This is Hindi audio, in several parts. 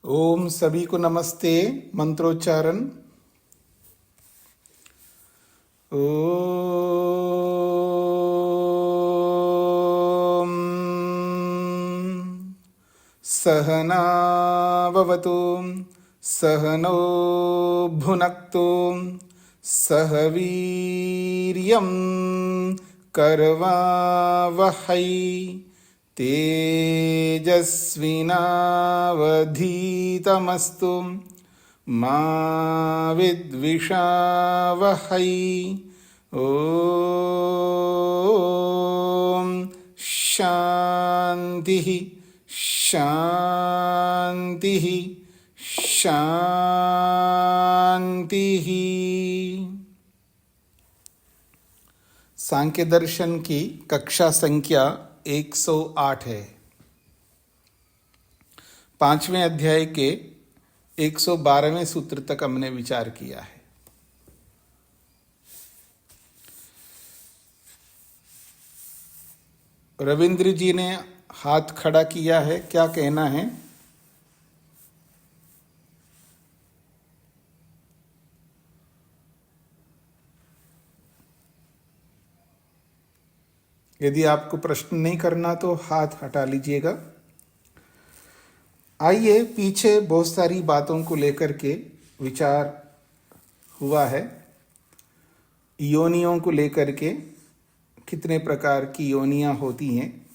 ओम सभी को नमस्ते। मंत्रोच्चारण। ओम सहना भवतु सहनौ भुनक्तु सह वीर्यं करवावहै तेजस्विनावधीतमस्तु मा विद्विषावहै। ओम शांति शांति शांति। सांख्य दर्शन की कक्षा संख्या 108 है। 5वें अध्याय के 112वें सूत्र तक हमने विचार किया है। रविंद्र जी ने हाथ खड़ा किया है, क्या कहना है? यदि आपको प्रश्न नहीं करना तो हाथ हटा लीजिएगा। आइए, पीछे बहुत सारी बातों को लेकर के विचार हुआ है। योनियों को लेकर के कितने प्रकार की योनियां होती हैं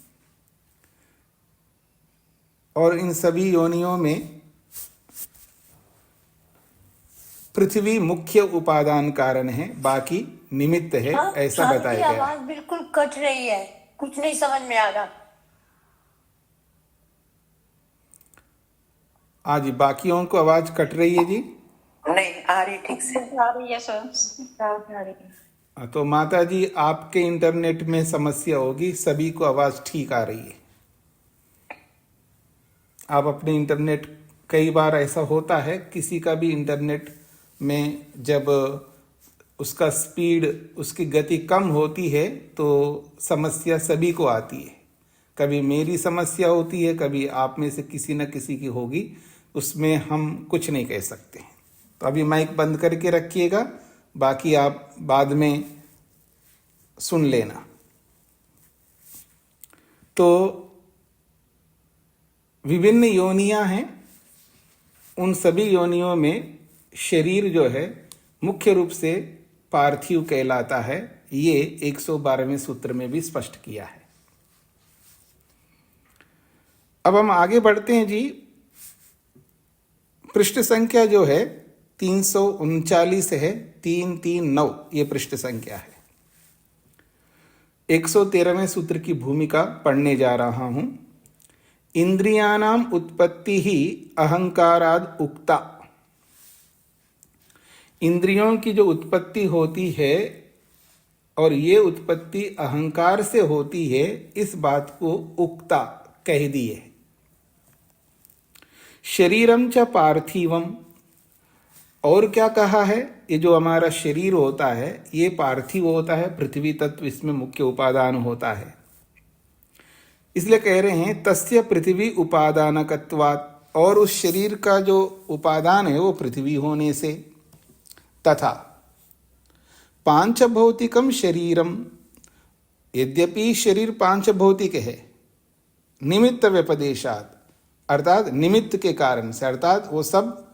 और इन सभी योनियों में पृथ्वी मुख्य उपादान कारण है, बाकी निमित्त है, ऐसा बताया गया। आवाज बिल्कुल कट रही है, कुछ नहीं समझ में आ रहा। आज बाकियों को आवाज कट रही है जी? नहीं आ रही, ठीक से आ रही है सर, आ रही है। तो माता जी, आपके इंटरनेट में समस्या होगी, सभी को आवाज ठीक आ रही है। आप अपने इंटरनेट, कई बार ऐसा होता है किसी का भी इंटरनेट में जब उसका स्पीड, उसकी गति कम होती है तो समस्या सभी को आती है। कभी मेरी समस्या होती है, कभी आप में से किसी न किसी की होगी, उसमें हम कुछ नहीं कह सकते। तो अभी माइक बंद करके रखिएगा, बाकी आप बाद में सुन लेना। तो विभिन्न योनियां हैं, उन सभी योनियों में शरीर जो है मुख्य रूप से पार्थिव कहलाता है। ये 112वें सूत्र में भी स्पष्ट किया है। अब हम आगे बढ़ते हैं जी। पृष्ठ संख्या जो है 339 है, 339 ये पृष्ठ संख्या है। 113वें सूत्र की भूमिका पढ़ने जा रहा हूं। इंद्रियाणाम उत्पत्ति ही अहंकाराद उक्ता। इंद्रियों की जो उत्पत्ति होती है और ये उत्पत्ति अहंकार से होती है, इस बात को उक्ता कह दिए। शरीरम च पार्थिवम, और क्या कहा है? ये जो हमारा शरीर होता है ये पार्थिव होता है, पृथ्वी तत्व इसमें मुख्य उपादान होता है। इसलिए कह रहे हैं तस्य पृथ्वी उपादानकत्वात्, और उस शरीर का जो उपादान है वो पृथ्वी होने से। तथा पांचभौतिकम शरीरम, यद्यपि शरीर पांचभौतिक है, निमित्त व्यपदेशात्, अर्थात निमित्त के कारण से, अर्थात वो सब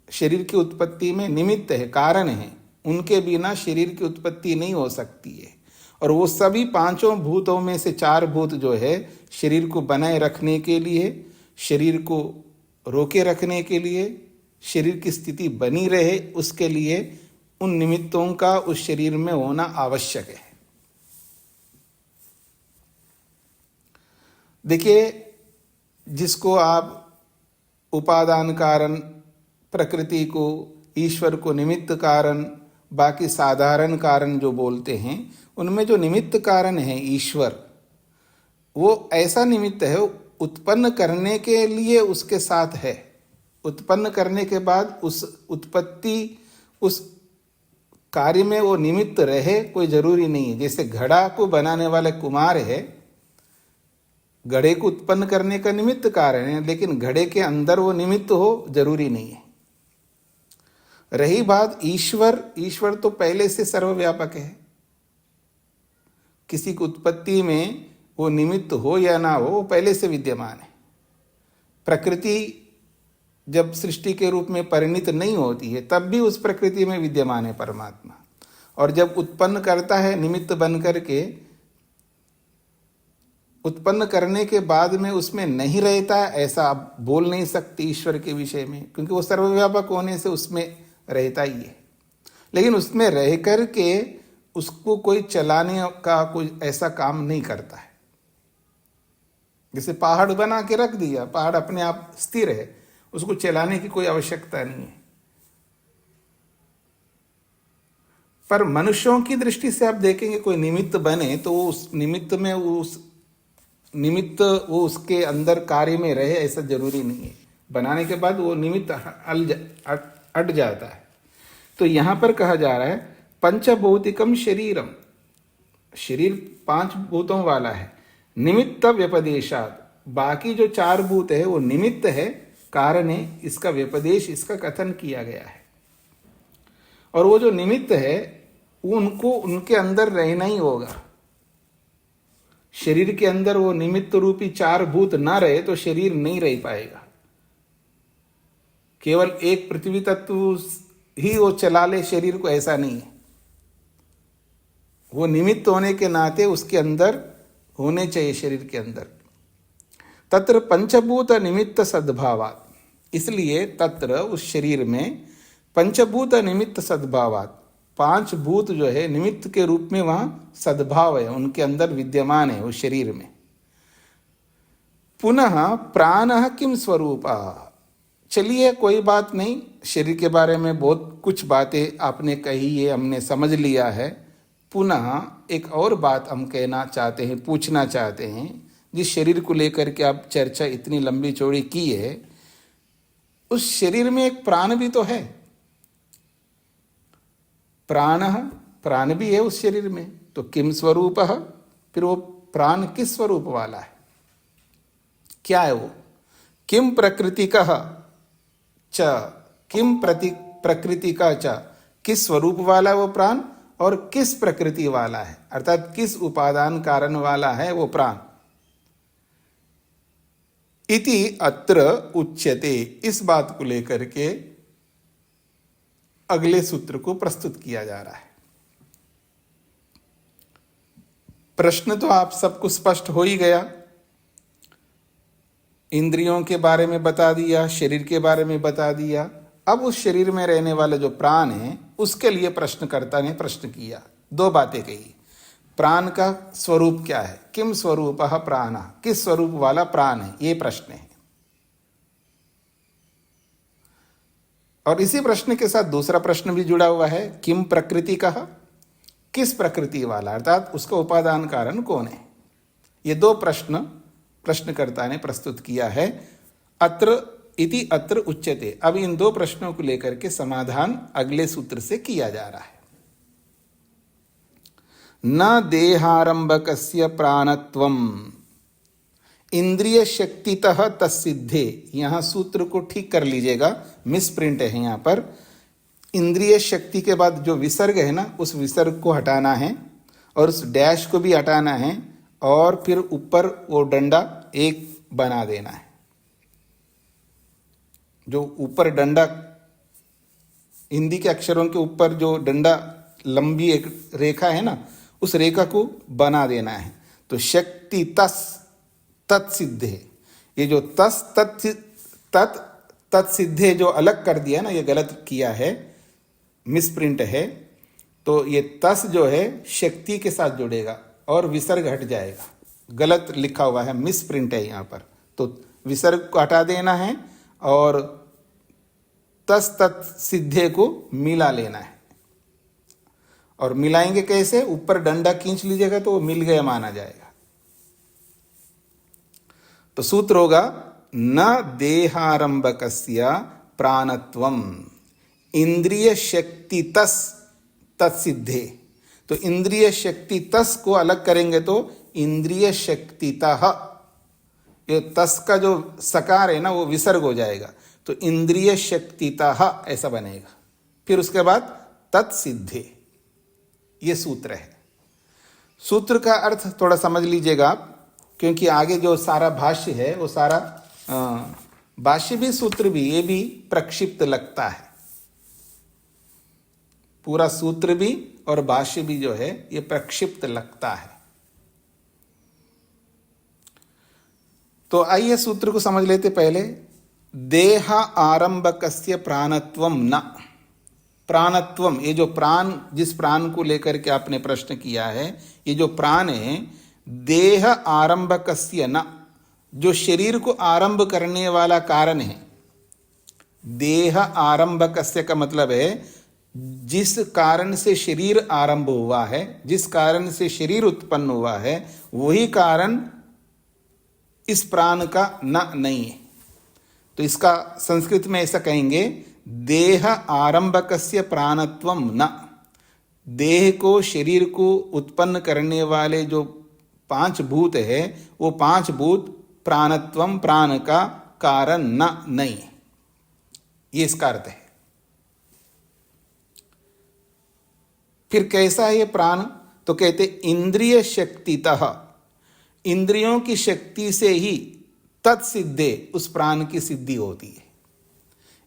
शरीर की उत्पत्ति में निमित्त है, कारण है, उनके बिना शरीर की उत्पत्ति नहीं हो सकती है। और वो सभी पांचों भूतों में से 4 भूत जो है शरीर को बनाए रखने के लिए, शरीर को रोके रखने के लिए, शरीर की स्थिति बनी रहे उसके लिए उन निमित्तों का उस शरीर में होना आवश्यक है। देखिए, जिसको आप उपादान कारण, प्रकृति को, ईश्वर को निमित्त कारण, बाकी साधारण कारण जो बोलते हैं, उनमें जो निमित्त कारण है ईश्वर, वो ऐसा निमित्त है उत्पन्न करने के लिए उसके साथ है। उत्पन्न करने के बाद उस उत्पत्ति, उस कार्य में वो निमित्त रहे, कोई जरूरी नहीं है। जैसे घड़ा को बनाने वाले कुम्हार है, घड़े को उत्पन्न करने का निमित्त कारण है, लेकिन घड़े के अंदर वो निमित्त हो जरूरी नहीं है। रही बात ईश्वर, ईश्वर तो पहले से सर्वव्यापक है। किसी की उत्पत्ति में वो निमित्त हो या ना हो, वो पहले से विद्यमान है। प्रकृति जब सृष्टि के रूप में परिणित नहीं होती है, तब भी उस प्रकृति में विद्यमान है परमात्मा। और जब उत्पन्न करता है निमित्त बन करके, उत्पन्न करने के बाद में उसमें नहीं रहता, ऐसा आप बोल नहीं सकते ईश्वर के विषय में, क्योंकि वो सर्वव्यापक होने से उसमें रहता ही है। लेकिन उसमें रह करके उसको कोई चलाने का कोई ऐसा काम नहीं करता है। जैसे पहाड़ बना के रख दिया, पहाड़ अपने आप स्थिर है, उसको चलाने की कोई आवश्यकता नहीं है। पर मनुष्यों की दृष्टि से आप देखेंगे कोई निमित्त बने तो उस निमित्त में वो उसके अंदर कार्य में रहे, ऐसा जरूरी नहीं है। बनाने के बाद वो निमित्त अट जाता है। तो यहां पर कहा जा रहा है पंचभौतिकम शरीरम, शरीर 5 भूतों वाला है। निमित्त व्यपदेशात, बाकी जो 4 भूत है वो निमित्त है, कारण है, इसका व्यपदेश, इसका कथन किया गया है। और वो जो निमित्त है उनको उनके अंदर रहना ही होगा। शरीर के अंदर वो निमित्त रूपी 4 भूत ना रहे तो शरीर नहीं रह पाएगा। केवल एक पृथ्वी तत्व ही वो चला ले शरीर को, ऐसा नहीं है। वो निमित्त होने के नाते उसके अंदर होने चाहिए, शरीर के अंदर। तत्र पंचभूत निमित्त सद्भावात, इसलिए तत्र उस शरीर में पंचभूत निमित्त सद्भावात, 5 भूत जो है निमित्त के रूप में वहां सद्भाव है, उनके अंदर विद्यमान है उस शरीर में। पुनः प्राणः किम स्वरूपा, चलिए कोई बात नहीं, शरीर के बारे में बहुत कुछ बातें आपने कही है, हमने समझ लिया है। पुनः एक और बात हम कहना चाहते हैं, पूछना चाहते हैं। जिस शरीर को लेकर के आप चर्चा इतनी लंबी चौड़ी की है, उस शरीर में एक प्राण भी तो है। प्राण भी है उस शरीर में, तो किम स्वरूप, फिर वो प्राण किस स्वरूप वाला है, क्या है वो? किम प्रकृति का च, किम प्रकृति का च, किस स्वरूप वाला वो प्राण और किस प्रकृति वाला है, अर्थात किस उपादान कारण वाला है वो प्राण। इति अत्र उच्यते, इस बात को लेकर के अगले सूत्र को प्रस्तुत किया जा रहा है। प्रश्न तो आप सबको स्पष्ट हो ही गया। इंद्रियों के बारे में बता दिया, शरीर के बारे में बता दिया। अब उस शरीर में रहने वाले जो प्राण है उसके लिए प्रश्नकर्ता ने प्रश्न किया, 2 बातें कही। प्राण का स्वरूप क्या है, किम स्वरूपः प्राणः, किस स्वरूप वाला प्राण है, ये प्रश्न है। और इसी प्रश्न के साथ दूसरा प्रश्न भी जुड़ा हुआ है, किम प्रकृति का, किस प्रकृति वाला, अर्थात उसका उपादान कारण कौन है। ये 2 प्रश्न प्रश्नकर्ता ने प्रस्तुत किया है। अत्र इति अत्र उच्यते, अब इन 2 प्रश्नों को लेकर के समाधान अगले सूत्र से किया जा रहा है। न देहारंभकस्य प्राणत्वम इंद्रिय शक्तितः तत्सिद्धे, यहां सूत्र को ठीक कर लीजिएगा, मिसप्रिंट है यहां पर। इंद्रिय शक्ति के बाद जो विसर्ग है ना, उस विसर्ग को हटाना है और उस डैश को भी हटाना है, और फिर ऊपर वो डंडा एक बना देना है। जो ऊपर डंडा, हिंदी के अक्षरों के ऊपर जो डंडा लंबी एक रेखा है ना, उस रेखा को बना देना है। तो शक्ति तस् तत्सिद्धे, ये जो तस् तत्सिद्धे जो अलग कर दिया ना, ये गलत किया है, मिसप्रिंट है। तो ये तस जो है शक्ति के साथ जुड़ेगा और विसर्ग हट जाएगा, गलत लिखा हुआ है, मिसप्रिंट है यहाँ पर। तो विसर्ग को हटा देना है और तस तत्सिद्धे को मिला लेना है। और मिलाएंगे कैसे? ऊपर डंडा खींच लीजिएगा तो वो मिल गया माना जाएगा। तो सूत्र होगा न देहारंभकस्य प्राणत्वम इंद्रिय शक्ति तस् तत्सिद्धे। तो इंद्रिय शक्ति तस् को अलग करेंगे तो इंद्रिय शक्तितः ये तस का जो सकार है ना वो विसर्ग हो जाएगा, तो इंद्रिय शक्तितः ऐसा बनेगा। फिर उसके बाद तत्सिद्धे, ये सूत्र है। सूत्र का अर्थ थोड़ा समझ लीजिएगा आप, क्योंकि आगे जो सारा भाष्य है वो सारा भाष्य भी सूत्र भी ये भी प्रक्षिप्त लगता है। पूरा सूत्र भी और भाष्य भी जो है ये प्रक्षिप्त लगता है। तो आइए सूत्र को समझ लेते पहले। देह आरंभकस्य प्राणत्वम न, प्राणत्वम, ये जो प्राण, जिस प्राण को लेकर के आपने प्रश्न किया है, ये जो प्राण है, देह आरंभकस्य न, जो शरीर को आरंभ करने वाला कारण है। देह आरंभकस्य का मतलब है जिस कारण से शरीर आरंभ हुआ है, जिस कारण से शरीर उत्पन्न हुआ है, वही कारण इस प्राण का न नहीं है। तो इसका संस्कृत में ऐसा कहेंगे, देह आरंभकस्य प्राणत्वम न, देह को, शरीर को उत्पन्न करने वाले जो 5 भूत है, वो 5 भूत प्राणत्वम, प्राण का कारण न नहीं, ये इसका अर्थ है। फिर कैसा है ये प्राण? तो कहते इंद्रिय शक्तितः, इंद्रियों की शक्ति से ही तत्सिद्धे, उस प्राण की सिद्धि होती है।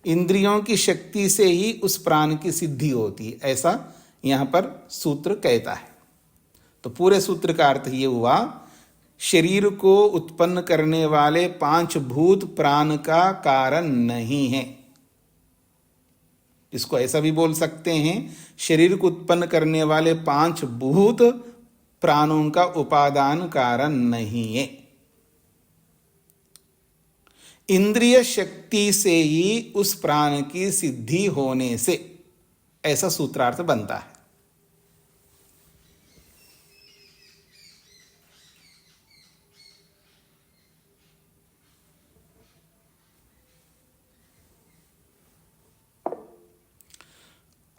इंद्रियों की शक्ति से ही उस प्राण की सिद्धि होती है, ऐसा यहां पर सूत्र कहता है। तो पूरे सूत्र का अर्थ ये हुआ, शरीर को उत्पन्न करने वाले 5 भूत प्राण का कारण नहीं है। इसको ऐसा भी बोल सकते हैं, शरीर को उत्पन्न करने वाले 5 भूत प्राणों का उपादान कारण नहीं है। इंद्रिय शक्ति से ही उस प्राण की सिद्धि होने से, ऐसा सूत्रार्थ बनता है।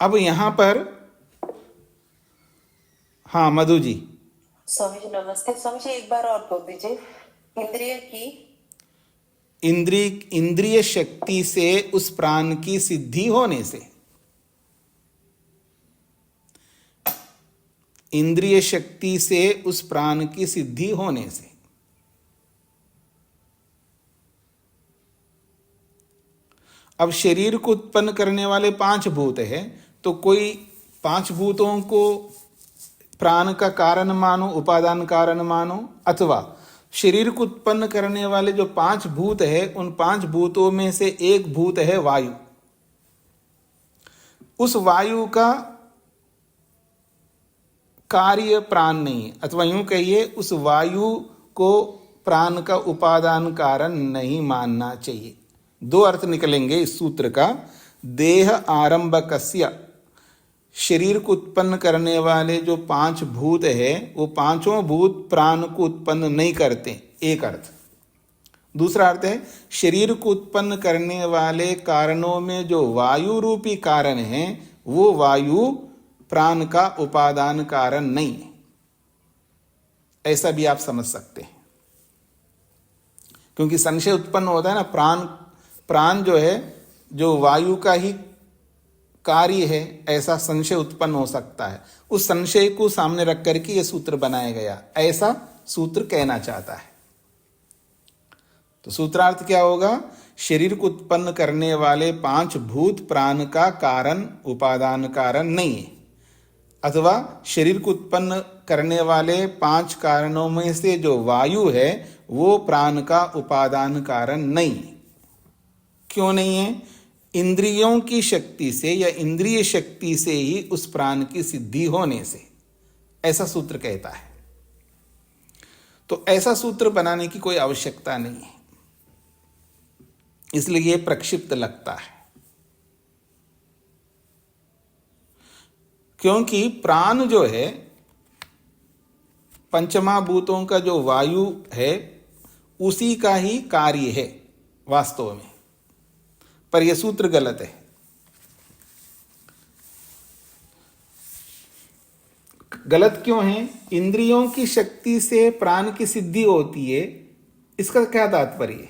अब यहां पर, हाँ मधु जी। स्वामी जी नमस्ते। स्वामी जी एक बार और बोल दीजिए। इंद्रिय की, इंद्रिय शक्ति से उस प्राण की सिद्धि होने से, इंद्रिय शक्ति से उस प्राण की सिद्धि होने से। अब शरीर को उत्पन्न करने वाले 5 भूत है, तो कोई 5 भूतों को प्राण का कारण मानो, उपादान कारण मानो, अथवा शरीर को उत्पन्न करने वाले जो 5 भूत है, उन 5 भूतों में से एक भूत है वायु। उस वायु का कार्य प्राण नहीं है, अथवा यूं कहिए उस वायु को प्राण का उपादान कारण नहीं मानना चाहिए। 2 अर्थ निकलेंगे इस सूत्र का। देह आरंभकस्य, शरीर को उत्पन्न करने वाले जो 5 भूत है, वो 5 भूत प्राण को उत्पन्न नहीं करते, एक अर्थ। दूसरा अर्थ है, शरीर को उत्पन्न करने वाले कारणों में जो वायु रूपी कारण है, वो वायु प्राण का उपादान कारण नहीं है। ऐसा भी आप समझ सकते हैं, क्योंकि संशय उत्पन्न होता है ना, प्राण जो है, जो वायु का ही कार्य है, ऐसा संशय उत्पन्न हो सकता है। उस संशय को सामने रख करके यह सूत्र बनाया गया, ऐसा सूत्र कहना चाहता है। तो सूत्रार्थ क्या होगा? शरीर को उत्पन्न करने वाले 5 भूत प्राण का कारण, उपादान कारण नहीं है, अथवा शरीर को उत्पन्न करने वाले 5 कारणों में से जो वायु है, वो प्राण का उपादान कारण नहीं है। क्यों नहीं है? इंद्रियों की शक्ति से या इंद्रिय शक्ति से ही उस प्राण की सिद्धि होने से, ऐसा सूत्र कहता है। तो ऐसा सूत्र बनाने की कोई आवश्यकता नहीं है, इसलिए यह प्रक्षिप्त लगता है। क्योंकि प्राण जो है, पंचमहाभूतों का जो वायु है, उसी का ही कार्य है वास्तव में, पर यह सूत्र गलत है। गलत क्यों है? इंद्रियों की शक्ति से प्राण की सिद्धि होती है, इसका क्या तात्पर्य है?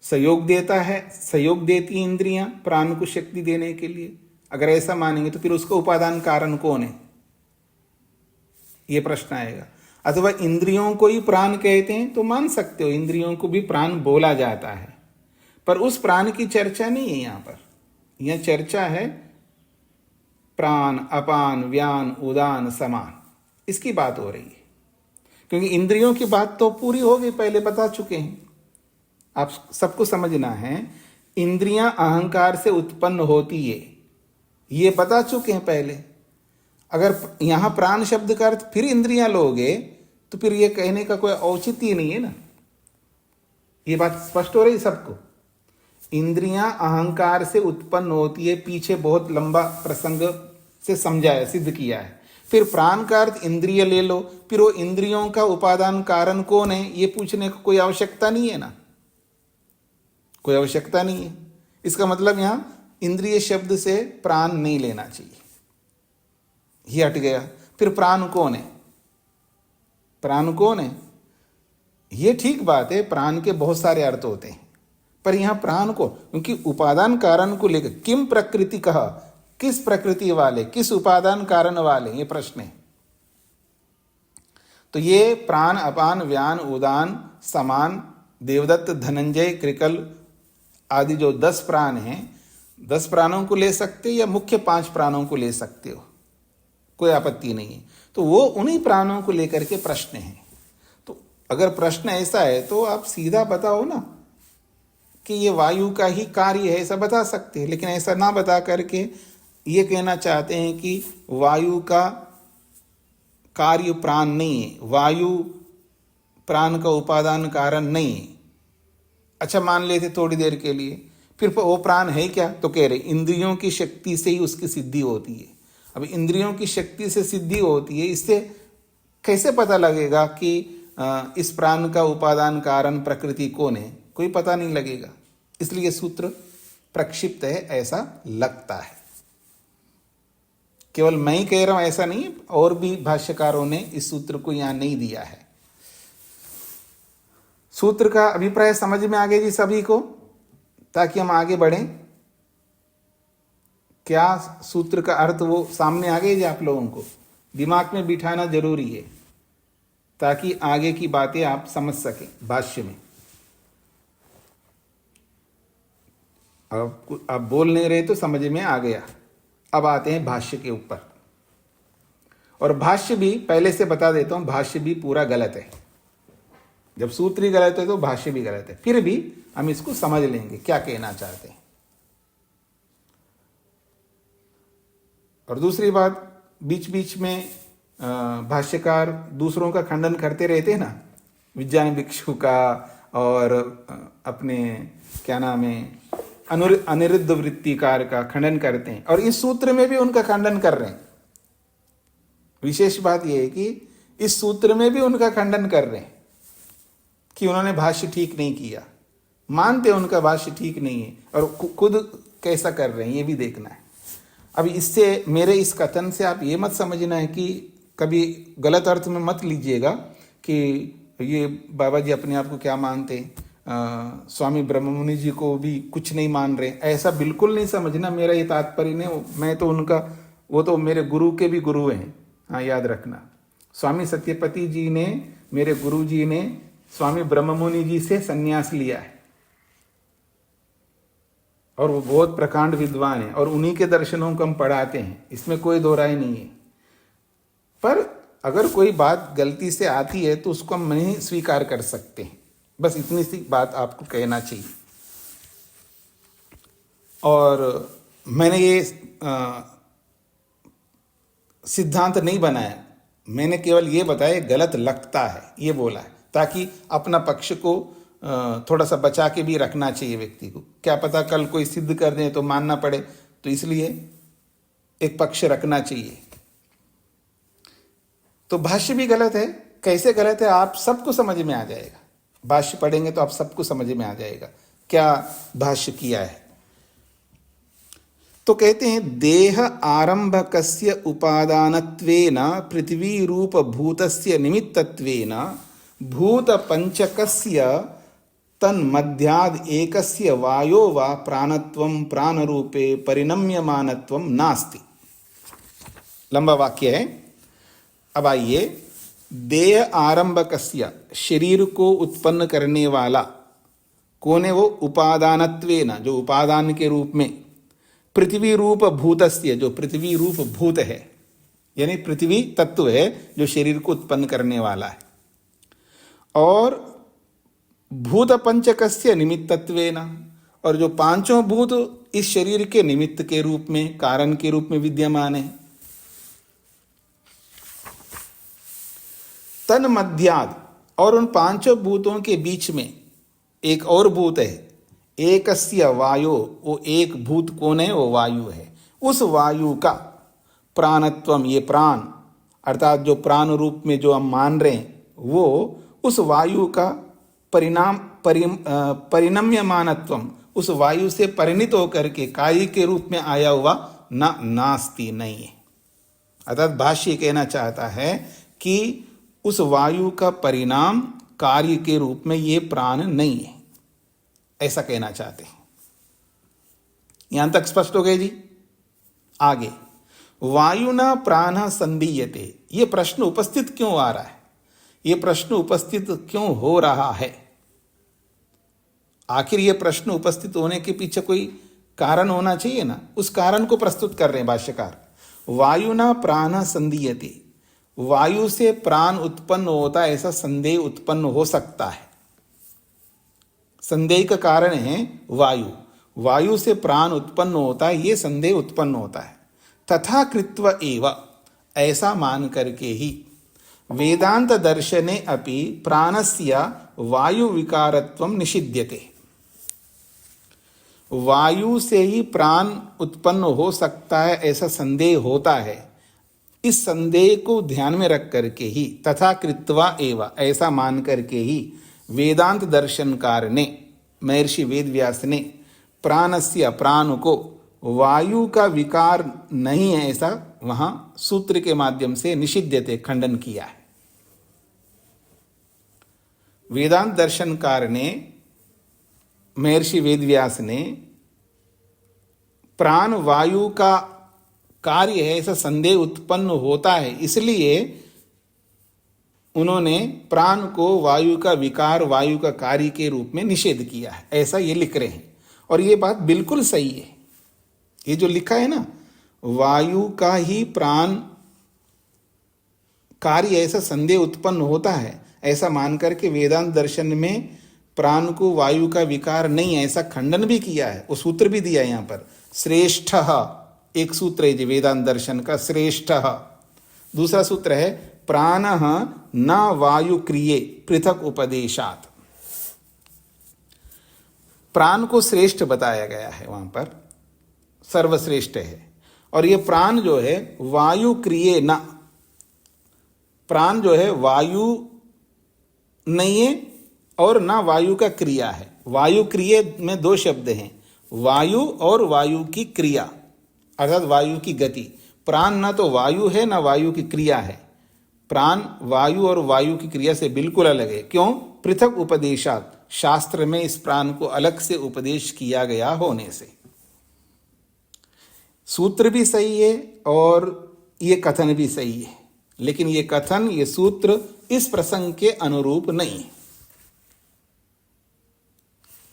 सहयोग देता है, सहयोग देती इंद्रियां प्राण को शक्ति देने के लिए। अगर ऐसा मानेंगे तो फिर उसका उपादान कारण कौन है, ये प्रश्न आएगा। अथवा इंद्रियों को ही प्राण कहते हैं तो मान सकते हो, इंद्रियों को भी प्राण बोला जाता है, पर उस प्राण की चर्चा नहीं है यहां पर। यह चर्चा है प्राण, अपान, व्यान, उदान, समान, इसकी बात हो रही है। क्योंकि इंद्रियों की बात तो पूरी हो गई, पहले बता चुके हैं। आप सबको समझना है, इंद्रियां अहंकार से उत्पन्न होती है, ये बता चुके हैं पहले। अगर यहां प्राण शब्द का अर्थ फिर इंद्रियां लोगे तो फिर ये कहने का कोई औचित्य नहीं है ना। ये बात स्पष्ट हो रही सबको। इंद्रियां अहंकार से उत्पन्न होती है, पीछे बहुत लंबा प्रसंग से समझाया, सिद्ध किया है। फिर प्राण का अर्थ इंद्रिय ले लो, फिर वो इंद्रियों का उपादान कारण कौन है, ये पूछने को कोई आवश्यकता नहीं है ना, कोई आवश्यकता नहीं है। इसका मतलब यहां इंद्रिय शब्द से प्राण नहीं लेना चाहिए, ये हट गया। फिर प्राण कौन है, प्राण कौन है, ये ठीक बात है, प्राण के बहुत सारे अर्थ होते हैं, पर यहां प्राण को, क्योंकि उपादान कारण को लेकर किम प्रकृति कहा, किस प्रकृति वाले, किस उपादान कारण वाले, ये प्रश्न है। तो ये प्राण, अपान, व्यान, उदान, समान, देवदत्त, धनंजय, कृकल आदि जो 10 प्राण हैं, 10 प्राणों को ले सकते हो या मुख्य 5 प्राणों को ले सकते हो, कोई आपत्ति नहीं है। तो वो उन्हीं प्राणों को लेकर के प्रश्न है। तो अगर प्रश्न ऐसा है तो आप सीधा बताओ ना कि ये वायु का ही कार्य है, ऐसा बता सकते हैं। लेकिन ऐसा ना बता करके ये कहना चाहते हैं कि वायु का कार्य प्राण नहीं है, वायु प्राण का उपादान कारण नहीं है। अच्छा, मान लेते थोड़ी देर के लिए, फिर वो प्राण है क्या, तो कह रहे इंद्रियों की शक्ति से ही उसकी सिद्धि होती है। अब इंद्रियों की शक्ति से सिद्धि होती है, इससे कैसे पता लगेगा कि इस प्राण का उपादान कारण प्रकृति कौन है, कोई पता नहीं लगेगा। इसलिए सूत्र प्रक्षिप्त है, ऐसा लगता है। केवल मैं ही कह रहा हूं ऐसा नहीं, और भी भाष्यकारों ने इस सूत्र को यहां नहीं दिया है। सूत्र का अभिप्राय समझ में आ गया जी सभी को, ताकि हम आगे बढ़ें। क्या सूत्र का अर्थ वो सामने आ गए जी, आप लोगों को दिमाग में बिठाना जरूरी है, ताकि आगे की बातें आप समझ सकें भाष्य में। अब आप बोल नहीं रहे तो समझ में आ गया। अब आते हैं भाष्य के ऊपर। और भाष्य भी पहले से बता देता हूं, भाष्य भी पूरा गलत है। जब सूत्र ही गलत है तो भाष्य भी गलत है। फिर भी हम इसको समझ लेंगे क्या कहना चाहते हैं। और दूसरी बात, बीच बीच में भाष्यकार दूसरों का खंडन करते रहते हैं ना, विज्ञान भिक्षु का और अपने क्या नाम है अनिरुद्ध वृत्तिकार का खंडन करते हैं, और इस सूत्र में भी उनका खंडन कर रहे हैं। विशेष बात यह है कि इस सूत्र में भी उनका खंडन कर रहे हैं कि उन्होंने भाष्य ठीक नहीं किया, मानते उनका भाष्य ठीक नहीं है, और खुद कैसा कर रहे हैं ये भी देखना है। अब इससे, मेरे इस कथन से आप ये मत समझना है कि कभी गलत अर्थ में मत लीजिएगा कि ये बाबा जी अपने आप को क्या मानते हैं, स्वामी ब्रह्ममुनि जी को भी कुछ नहीं मान रहे, ऐसा बिल्कुल नहीं समझना। मेरा ये तात्पर्य नहीं, मैं तो उनका, वो तो मेरे गुरु के भी गुरु हैं, हाँ याद रखना। स्वामी सत्यपति जी ने, मेरे गुरु जी ने स्वामी ब्रह्ममुनि जी से संन्यास लिया है, और वो बहुत प्रकांड विद्वान है, और उन्हीं के दर्शनों को हम पढ़ाते हैं, इसमें कोई दो राय नहीं है। पर अगर कोई बात गलती से आती है तो उसको हम नहीं स्वीकार कर सकते हैं, बस इतनी सी बात आपको कहना चाहिए। और मैंने ये सिद्धांत नहीं बनाया, मैंने केवल ये बताया गलत लगता है, ये बोला है, ताकि अपना पक्ष को थोड़ा सा बचा के भी रखना चाहिए व्यक्ति को। क्या पता कल कोई सिद्ध कर दे तो मानना पड़े, तो इसलिए एक पक्ष रखना चाहिए। तो भाष्य भी गलत है। कैसे गलत है आप सबको समझ में आ जाएगा, भाष्य पढ़ेंगे तो आप सबको समझ में आ जाएगा क्या भाष्य किया है। तो कहते हैं देह आरंभकस्य उपादानत्वेन पृथ्वी रूप भूतस्य निमित्तत्वेन भूत पंचकस्य तन्मध्याद एकस्य वायो वा प्राणत्वं प्राणरूपे परिणम्यमानत्वं नास्ति। लंबा वाक्य है। अब आइए, देह आरंभकस्य, शरीर को उत्पन्न करने वाला कौन है? वो उपादानत्वेन, जो उपादान के रूप में, पृथ्वी रूप भूतस्य, जो पृथ्वी रूप भूत है, यानी पृथ्वी तत्व है जो शरीर को उत्पन्न करने वाला है, और भूत पंचकस्य निमित्तत्वेन, और जो पांचों भूत इस शरीर के निमित्त के रूप में, कारण के रूप में विद्यमान है। तन मध्याद, और उन पांचों भूतों के बीच में एक और भूत है, एकस्य वायो, वो एक भूत कौन है? वो वायु है। उस वायु का प्राणत्वम, ये प्राण अर्थात जो प्राण रूप में जो हम मान रहे हैं, वो उस वायु का परिणम्यमानत्वम, उस वायु से परिणित होकर के कार्य के रूप में आया हुआ नास्ति, नहीं है। अर्थात भाष्य कहना चाहता है कि उस वायु का परिणाम कार्य के रूप में ये प्राण नहीं है, ऐसा कहना चाहते हैं। यहां तक स्पष्ट हो गए जी। आगे, वायुना प्राण संदीयते, ये प्रश्न उपस्थित क्यों आ रहा है? ये प्रश्न उपस्थित क्यों हो रहा है? आखिर ये प्रश्न उपस्थित होने के पीछे कोई कारण होना चाहिए ना, उस कारण को प्रस्तुत कर रहे हैं भाष्यकार। वायुना प्राण संदीयते, वायु से प्राण उत्पन्न होता है, ऐसा संदेह उत्पन्न हो सकता है। संदेह का कारण है वायु, वायु से प्राण उत्पन्न होता है, ये संदेह उत्पन्न होता है। तथा कृत्व एव, ऐसा मान करके ही वेदांत दर्शने अपि प्राणस्य वायु विकारत्वं निषिध्यते, वायु से ही प्राण उत्पन्न हो सकता है ऐसा संदेह होता है। इस संदेह को ध्यान में रख करके ही, तथा कृत्वा एव, ऐसा मान करके ही वेदांत दर्शनकार ने, महर्षि वेदव्यास ने प्राणस्य, प्राण को वायु का विकार नहीं है ऐसा वहां सूत्र के माध्यम से निषिध्यते, खंडन किया है। वेदांत दर्शनकार ने, महर्षि वेदव्यास ने प्राण वायु का कार्य है ऐसा संदेह उत्पन्न होता है, इसलिए उन्होंने प्राण को वायु का विकार, वायु का कार्य के रूप में निषेध किया है, ऐसा ये लिख रहे हैं। और ये बात बिल्कुल सही है। ये जो लिखा है ना, वायु का ही प्राण कार्य ऐसा संदेह उत्पन्न होता है, ऐसा मान करके वेदांत दर्शन में प्राण को वायु का विकार नहीं है ऐसा खंडन भी किया है। वो सूत्र भी दिया है यहाँ पर, श्रेष्ठ, एक सूत्र है जी वेदांत दर्शन का, श्रेष्ठ। दूसरा सूत्र है प्राण न वायु क्रिये पृथक उपदेशात, प्राण को श्रेष्ठ बताया गया है, वहां पर सर्वश्रेष्ठ है। और ये प्राण जो है वायु क्रिये न, प्राण जो है वायु नहीं है और ना वायु का क्रिया है। वायु क्रिया में दो शब्द हैं, वायु और वायु की क्रिया, अर्थात वायु की गति। प्राण ना तो वायु है ना वायु की क्रिया है। प्राण वायु और वायु की क्रिया से बिल्कुल अलग है। क्यों? पृथक उपदेशात, शास्त्र में इस प्राण को अलग से उपदेश किया गया होने से। सूत्र भी सही है और ये कथन भी सही है, लेकिन ये कथन, ये सूत्र इस प्रसंग के अनुरूप नहीं है।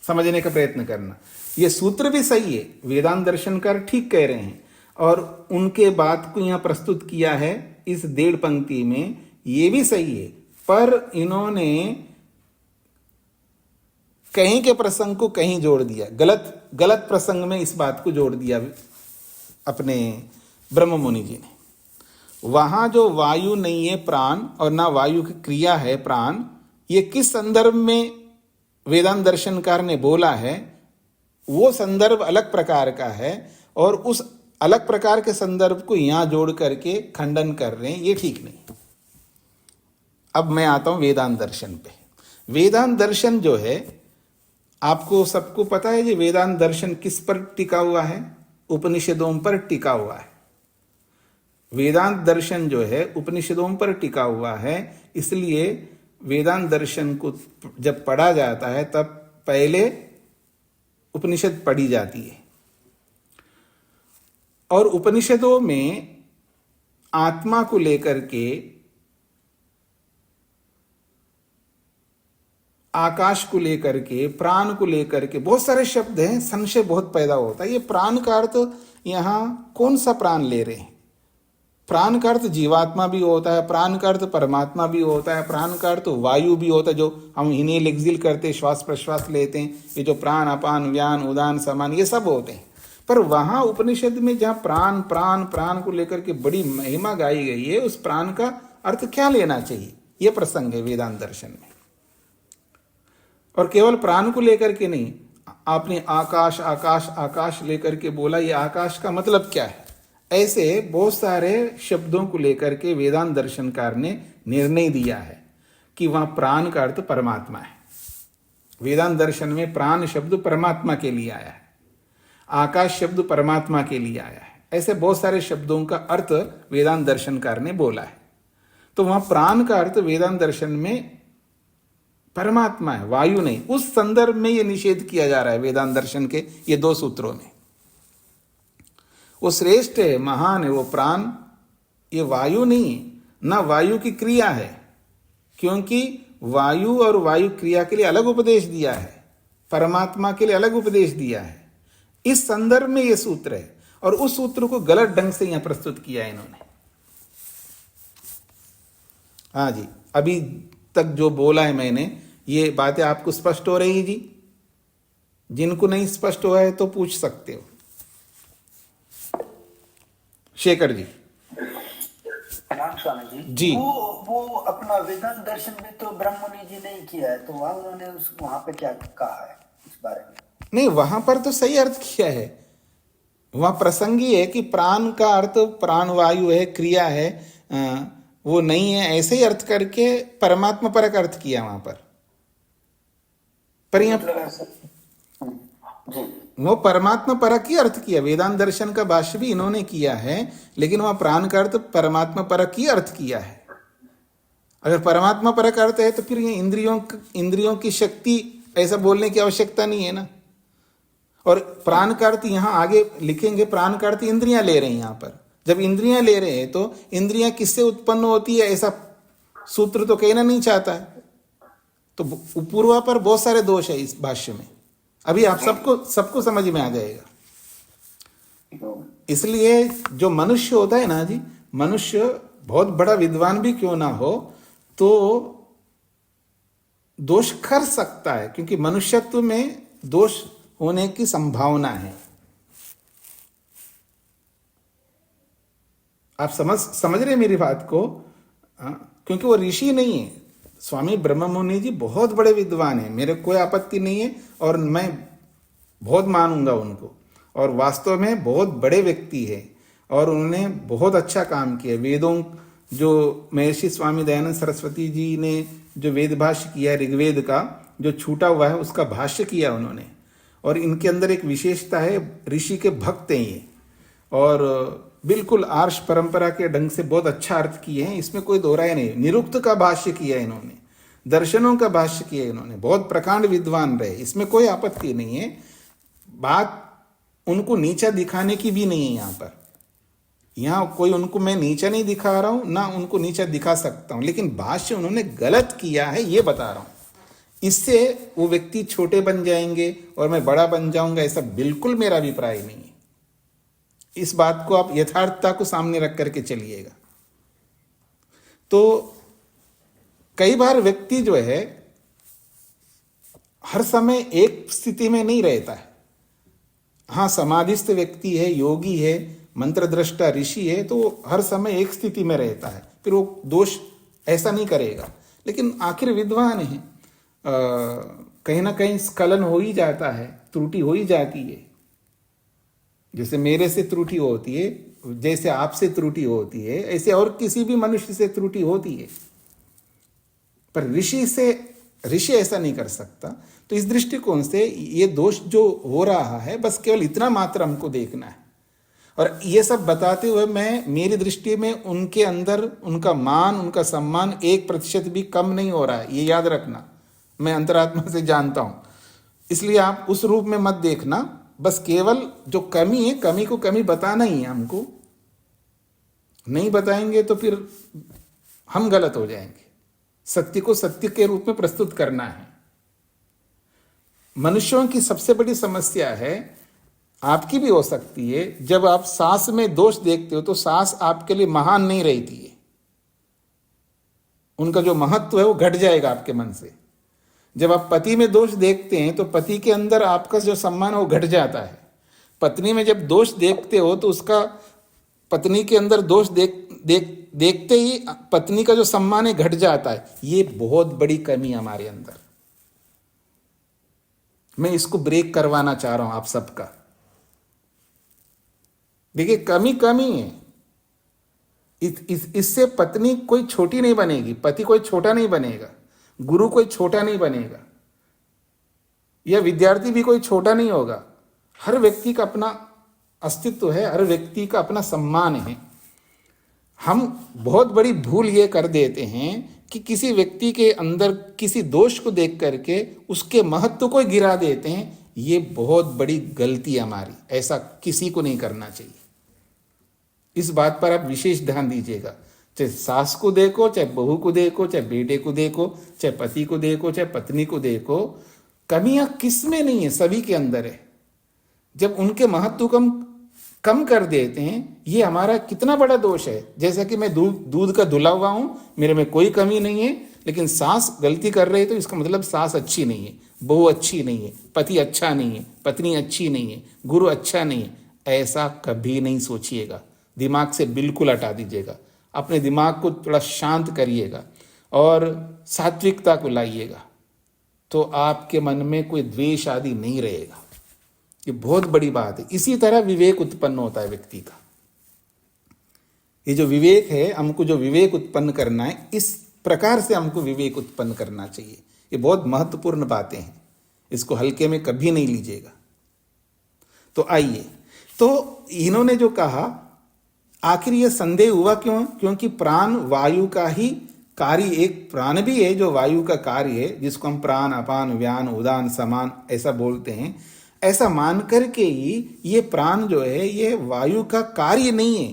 समझने का प्रयत्न करना। ये सूत्र भी सही है, वेदांत दर्शनकार ठीक कह रहे हैं, और उनके बात को यहां प्रस्तुत किया है इस 1.5 पंक्ति में, ये भी सही है। पर इन्होंने कहीं के प्रसंग को कहीं जोड़ दिया, गलत प्रसंग में इस बात को जोड़ दिया अपने ब्रह्म मुनि जी ने। वहां जो वायु नहीं है प्राण और ना वायु की क्रिया है प्राण, ये किस संदर्भ में वेदांत दर्शनकार ने बोला है, वो संदर्भ अलग प्रकार का है, और उस अलग प्रकार के संदर्भ को यहां जोड़ करके खंडन कर रहे हैं, ये ठीक नहीं। अब मैं आता हूं वेदांत दर्शन पे। वेदांत दर्शन जो है, आपको सबको पता है, ये वेदांत दर्शन किस पर टिका हुआ है? उपनिषदों पर टिका हुआ है। वेदांत दर्शन जो है उपनिषदों पर टिका हुआ है, इसलिए वेदांत दर्शन को जब पढ़ा जाता है तब पहले उपनिषद पढ़ी जाती है, और उपनिषदों में आत्मा को लेकर के, आकाश को लेकर के, प्राण को लेकर के बहुत सारे शब्द हैं, संशय बहुत पैदा होता है। ये प्राण का अर्थ यहां कौन सा प्राण ले रहे हैं? प्राण का अर्थ जीवात्मा भी होता है, प्राण का अर्थ परमात्मा भी होता है, प्राण का अर्थ वायु भी होता है, जो हम इन्हेल एक्सिल करते, श्वास प्रश्वास लेते हैं, ये जो प्राण अपान व्यान उदान समान ये सब होते हैं। पर वहां उपनिषद में जहां प्राण प्राण प्राण को लेकर के बड़ी महिमा गाई गई है, उस प्राण का अर्थ क्या लेना चाहिए, यह प्रसंग है वेदांत दर्शन में। और केवल प्राण को लेकर के नहीं, आपने आकाश आकाश आकाश लेकर के बोला, ये आकाश का मतलब क्या है? ऐसे बहुत सारे शब्दों को लेकर के वेदांत दर्शनकार ने निर्णय दिया है कि वहां प्राण का अर्थ परमात्मा है। वेदांत दर्शन में प्राण शब्द परमात्मा के लिए आया है, आकाश शब्द परमात्मा के लिए आया है। ऐसे बहुत सारे शब्दों का अर्थ वेदांत दर्शनकार ने बोला है। तो वहां प्राण का अर्थ वेदांत दर्शन में परमात्मा है, वायु नहीं। उस संदर्भ में यह निषेध किया जा रहा है वेदांत दर्शन के ये 2 सूत्रों में। वो श्रेष्ठ है, महान है वो प्राण, ये वायु नहीं, ना वायु की क्रिया है, क्योंकि वायु और वायु क्रिया के लिए अलग उपदेश दिया है, परमात्मा के लिए अलग उपदेश दिया है। इस संदर्भ में यह सूत्र है, और उस सूत्र को गलत ढंग से यहां प्रस्तुत किया है इन्होंने। हाँ जी, अभी तक जो बोला है मैंने, ये बातें आपको स्पष्ट हो रही जी? जिनको नहीं स्पष्ट हुआ है तो पूछ सकते हो। शेखर जी। प्रणाम स्वामी जी। जी। वो अपना वेदांत दर्शन में तो ब्रह्ममुनि जी ने किया है, तो वहां उन्होंने वहां पे क्या कहा है इस बारे में? नहीं, वहां पर तो सही अर्थ किया है। वहां प्रसंगी है कि प्राण का अर्थ प्राणवायु है, क्रिया है, वो नहीं है, ऐसे ही अर्थ करके परमात्मा परक अर्थ किया वहां पर। वो परमात्मा परक ही अर्थ किया। वेदांत दर्शन का भाष्य भी इन्होंने किया है, लेकिन वहां प्राण का अर्थ परमात्मा परक ही अर्थ किया है। अगर परमात्मा परक अर्थ है तो फिर ये इंद्रियों की शक्ति ऐसा बोलने की आवश्यकता नहीं है ना। और प्राण का अर्थ यहां आगे लिखेंगे, प्राण का अर्थ इंद्रियां ले रहे हैं यहां पर। जब इंद्रियां ले रहे हैं तो इंद्रियां किससे उत्पन्न होती है, ऐसा सूत्र तो कहना नहीं चाहता है। तो पूर्वा पर बहुत सारे दोष है इस भाष्य में, अभी आप सबको समझ में आ जाएगा। इसलिए जो मनुष्य होता है ना जी, मनुष्य बहुत बड़ा विद्वान भी क्यों ना हो तो दोष कर सकता है, क्योंकि मनुष्यत्व में दोष होने की संभावना है। आप समझ रहे मेरी बात को? क्योंकि वो ऋषि नहीं है। स्वामी ब्रह्ममुनि जी बहुत बड़े विद्वान हैं, मेरे कोई आपत्ति नहीं है, और मैं बहुत मानूंगा उनको, और वास्तव में बहुत बड़े व्यक्ति है, और उन्होंने बहुत अच्छा काम किया। वेदों, जो महर्षि स्वामी दयानंद सरस्वती जी ने जो वेद भाष्य किया, ऋग्वेद का जो छूटा हुआ है उसका भाष्य किया उन्होंने, और इनके अंदर एक विशेषता है, ऋषि के भक्त हैं ये, और बिल्कुल आर्ष परंपरा के ढंग से बहुत अच्छा अर्थ किए हैं, इसमें कोई दोहराया नहीं। निरुक्त का भाष्य किया इन्होंने, दर्शनों का भाष्य किया इन्होंने, बहुत प्रकांड विद्वान रहे, इसमें कोई आपत्ति नहीं है। बात उनको नीचा दिखाने की भी नहीं है यहाँ पर। यहाँ कोई उनको मैं नीचा नहीं दिखा रहा हूं, ना उनको नीचा दिखा सकता हूं, लेकिन भाष्य उन्होंने गलत किया है ये बता रहा हूं। इससे वो व्यक्ति छोटे बन जाएंगे और मैं बड़ा बन जाऊंगा, ऐसा बिल्कुल मेरा अभिप्राय नहीं है। इस बात को आप यथार्थता को सामने रख करके चलिएगा। तो कई बार व्यक्ति जो है हर समय एक स्थिति में नहीं रहता है। हाँ, समाधिस्थ व्यक्ति है, योगी है, मंत्र दृष्टा ऋषि है, तो हर समय एक स्थिति में रहता है, फिर वो दोष ऐसा नहीं करेगा। लेकिन आखिर विद्वान है, कहीं ना कहीं स्खलन हो ही जाता है, त्रुटि हो ही जाती है। जैसे मेरे से त्रुटि होती है, जैसे आपसे त्रुटि होती है, ऐसे और किसी भी मनुष्य से त्रुटि होती है, पर ऋषि ऐसा नहीं कर सकता। तो इस दृष्टिकोण से ये दोष जो हो रहा है, बस केवल इतना मात्र हमको देखना है। और ये सब बताते हुए मैं, मेरी दृष्टि में उनके अंदर उनका मान, उनका सम्मान 1% भी कम नहीं हो रहा है, ये याद रखना। मैं अंतरात्मा से जानता हूं, इसलिए आप उस रूप में मत देखना। बस केवल जो कमी है, कमी को कमी बताना ही है हमको। नहीं बताएंगे तो फिर हम गलत हो जाएंगे। सत्य को सत्य के रूप में प्रस्तुत करना है। मनुष्यों की सबसे बड़ी समस्या है, आपकी भी हो सकती है, जब आप सास में दोष देखते हो तो सास आपके लिए महान नहीं रहती है। उनका जो महत्व है वो घट जाएगा आपके मन से। जब आप पति में दोष देखते हैं तो पति के अंदर आपका जो सम्मान है वो घट जाता है। पत्नी में जब दोष देखते हो तो उसका, पत्नी के अंदर दोष देखते ही पत्नी का जो सम्मान है घट जाता है। ये बहुत बड़ी कमी है हमारे अंदर। मैं इसको ब्रेक करवाना चाह रहा हूं आप सबका। देखिए, कमी कमी है। इससे पत्नी कोई छोटी नहीं बनेगी, पति कोई छोटा नहीं बनेगा, गुरु कोई छोटा नहीं बनेगा, या विद्यार्थी भी कोई छोटा नहीं होगा। हर व्यक्ति का अपना अस्तित्व है, हर व्यक्ति का अपना सम्मान है। हम बहुत बड़ी भूल ये कर देते हैं कि किसी व्यक्ति के अंदर किसी दोष को देख करके उसके महत्व को गिरा देते हैं। ये बहुत बड़ी गलती है हमारी। ऐसा किसी को नहीं करना चाहिए। इस बात पर आप विशेष ध्यान दीजिएगा। चाहे सास को देखो, चाहे बहू को देखो, चाहे बेटे को देखो, चाहे पति को देखो, चाहे पत्नी को देखो, कमियां किस में नहीं है, सभी के अंदर है। जब उनके महत्व कम कर देते हैं, ये हमारा कितना बड़ा दोष है। जैसा कि मैं दूध का धुला हुआ हूं, मेरे में कोई कमी नहीं है, लेकिन सास गलती कर रही है तो इसका मतलब सास अच्छी नहीं है, बहू अच्छी नहीं है, पति अच्छा नहीं है, पत्नी अच्छी नहीं है, गुरु अच्छा नहीं है। ऐसा कभी नहीं सोचिएगा। दिमाग से बिल्कुल हटा दीजिएगा। अपने दिमाग को थोड़ा शांत करिएगा और सात्विकता को लाइएगा, तो आपके मन में कोई द्वेष आदि नहीं रहेगा। ये बहुत बड़ी बात है। इसी तरह विवेक उत्पन्न होता है व्यक्ति का। ये जो विवेक है, हमको जो विवेक उत्पन्न करना है, इस प्रकार से हमको विवेक उत्पन्न करना चाहिए। ये बहुत महत्वपूर्ण बातें हैं, इसको हल्के में कभी नहीं लीजिएगा। तो आइए, तो इन्होंने जो कहा, आखिर ये संदेह हुआ क्यों? क्योंकि प्राण वायु का ही कार्य, एक प्राण भी है जो वायु का कार्य है, जिसको हम प्राण, अपान, व्यान, उदान, समान ऐसा बोलते हैं। ऐसा मान करके ही ये प्राण जो है ये वायु का कार्य नहीं है,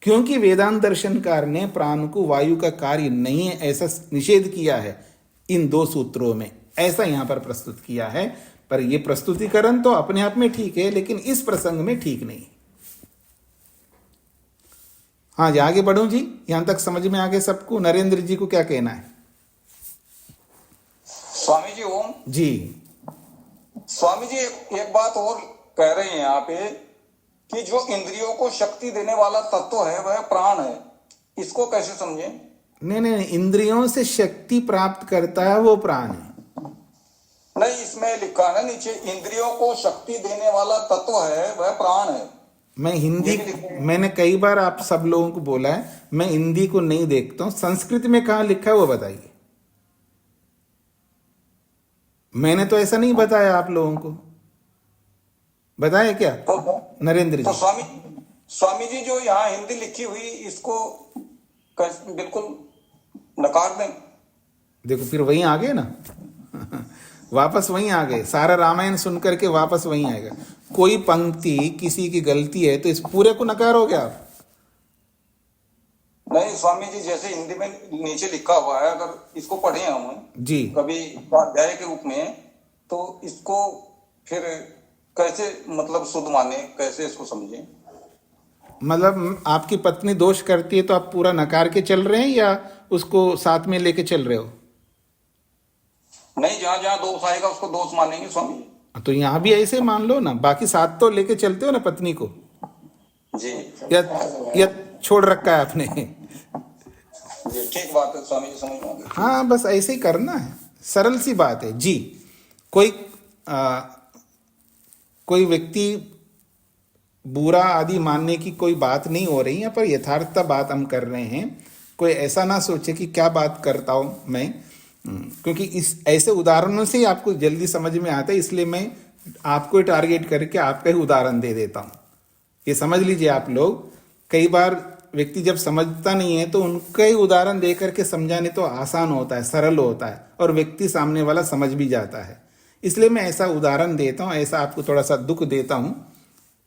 क्योंकि वेदांत दर्शनकार ने प्राण को वायु का कार्य नहीं है ऐसा निषेध किया है इन 2 सूत्रों में। ऐसा यहां पर प्रस्तुत किया है। पर यह प्रस्तुतिकरण तो अपने आप में ठीक है, लेकिन इस प्रसंग में ठीक नहीं। हाँ जी, आगे बढ़ूं जी, यहां तक समझ में आ गए सबको? नरेंद्र जी को क्या कहना है? स्वामी जी ओम जी। स्वामी जी एक बात और कह रहे हैं यहाँ पे कि जो इंद्रियों को शक्ति देने वाला तत्व है वह प्राण है। इसको कैसे समझे? नहीं, इंद्रियों से शक्ति प्राप्त करता है वो प्राण है। नहीं, इसमें लिखा है ना नीचे, इंद्रियों को शक्ति देने वाला तत्व है वह प्राण है। मैं हिंदी, मैंने कई बार आप सब लोगों को बोला है, मैं हिंदी को नहीं देखता हूं। संस्कृत में कहां लिखा है वो बताइए। मैंने तो ऐसा नहीं बताया आप लोगों को, बताया क्या नरेंद्र जी? तो स्वामी जी जो यहाँ हिंदी लिखी हुई इसको बिल्कुल नकार दें। देखो, फिर वहीं आ गए ना वापस वहीं आ गए। सारा रामायण सुन करके वापस वहीं आएगा। कोई पंक्ति किसी की गलती है तो इस पूरे को नकारोगे आप? नहीं स्वामी जी, जैसे हिंदी में नीचे लिखा हुआ है, अगर इसको पढ़े हम जी कभी स्वाध्याय के रूप में, तो इसको फिर कैसे मतलब शुद्ध माने, कैसे इसको समझें? मतलब आपकी पत्नी दोष करती है तो आप पूरा नकार के चल रहे हैं या उसको साथ में लेके चल रहे हो? नहीं, जहां जहां दोष आएगा उसको दोष मानेंगे स्वामी जी। तो यहां भी ऐसे मान लो ना, बाकी साथ तो लेके चलते हो ना पत्नी को जी। या छोड़ रखा है आपने? जी ठीक बात है स्वामी जी, समझ में आ गई। हाँ, बस ऐसे ही करना है, सरल सी बात है जी। कोई व्यक्ति बुरा आदि मानने की कोई बात नहीं हो रही है, पर यथार्थता बात हम कर रहे हैं। कोई ऐसा ना सोचे कि क्या बात करता हूं मैं, क्योंकि इस ऐसे उदाहरणों से ही आपको जल्दी समझ में आता है। इसलिए मैं आपको टारगेट करके आपका ही उदाहरण दे देता हूं। ये समझ लीजिए आप लोग। कई बार व्यक्ति जब समझता नहीं है तो उनका ही उदाहरण दे करके समझाने तो आसान होता है, सरल होता है, और व्यक्ति सामने वाला समझ भी जाता है। इसलिए मैं ऐसा उदाहरण देता हूँ, ऐसा आपको थोड़ा सा दुख देता हूँ,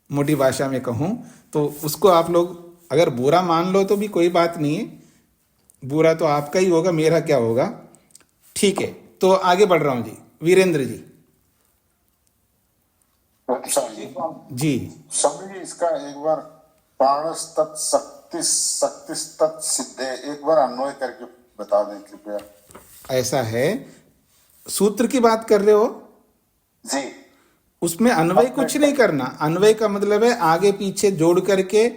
मोटी भाषा में कहूँ तो। उसको आप लोग अगर बुरा मान लो तो भी कोई बात नहीं है, बुरा तो आपका ही होगा, मेरा क्या होगा। ठीक है, तो आगे बढ़ रहा हूँ जी। वीरेंद्र जी। जी स्वामी जी, इसका एक बार प्राणस तत् शक्ति शक्ति तत् सिद्धे एक बार अन्वय करके बता दें कृपया। ऐसा है, सूत्र की बात कर रहे हो जी, उसमें अन्वय कुछ नहीं करना। अन्वय का मतलब है आगे पीछे जोड़ करके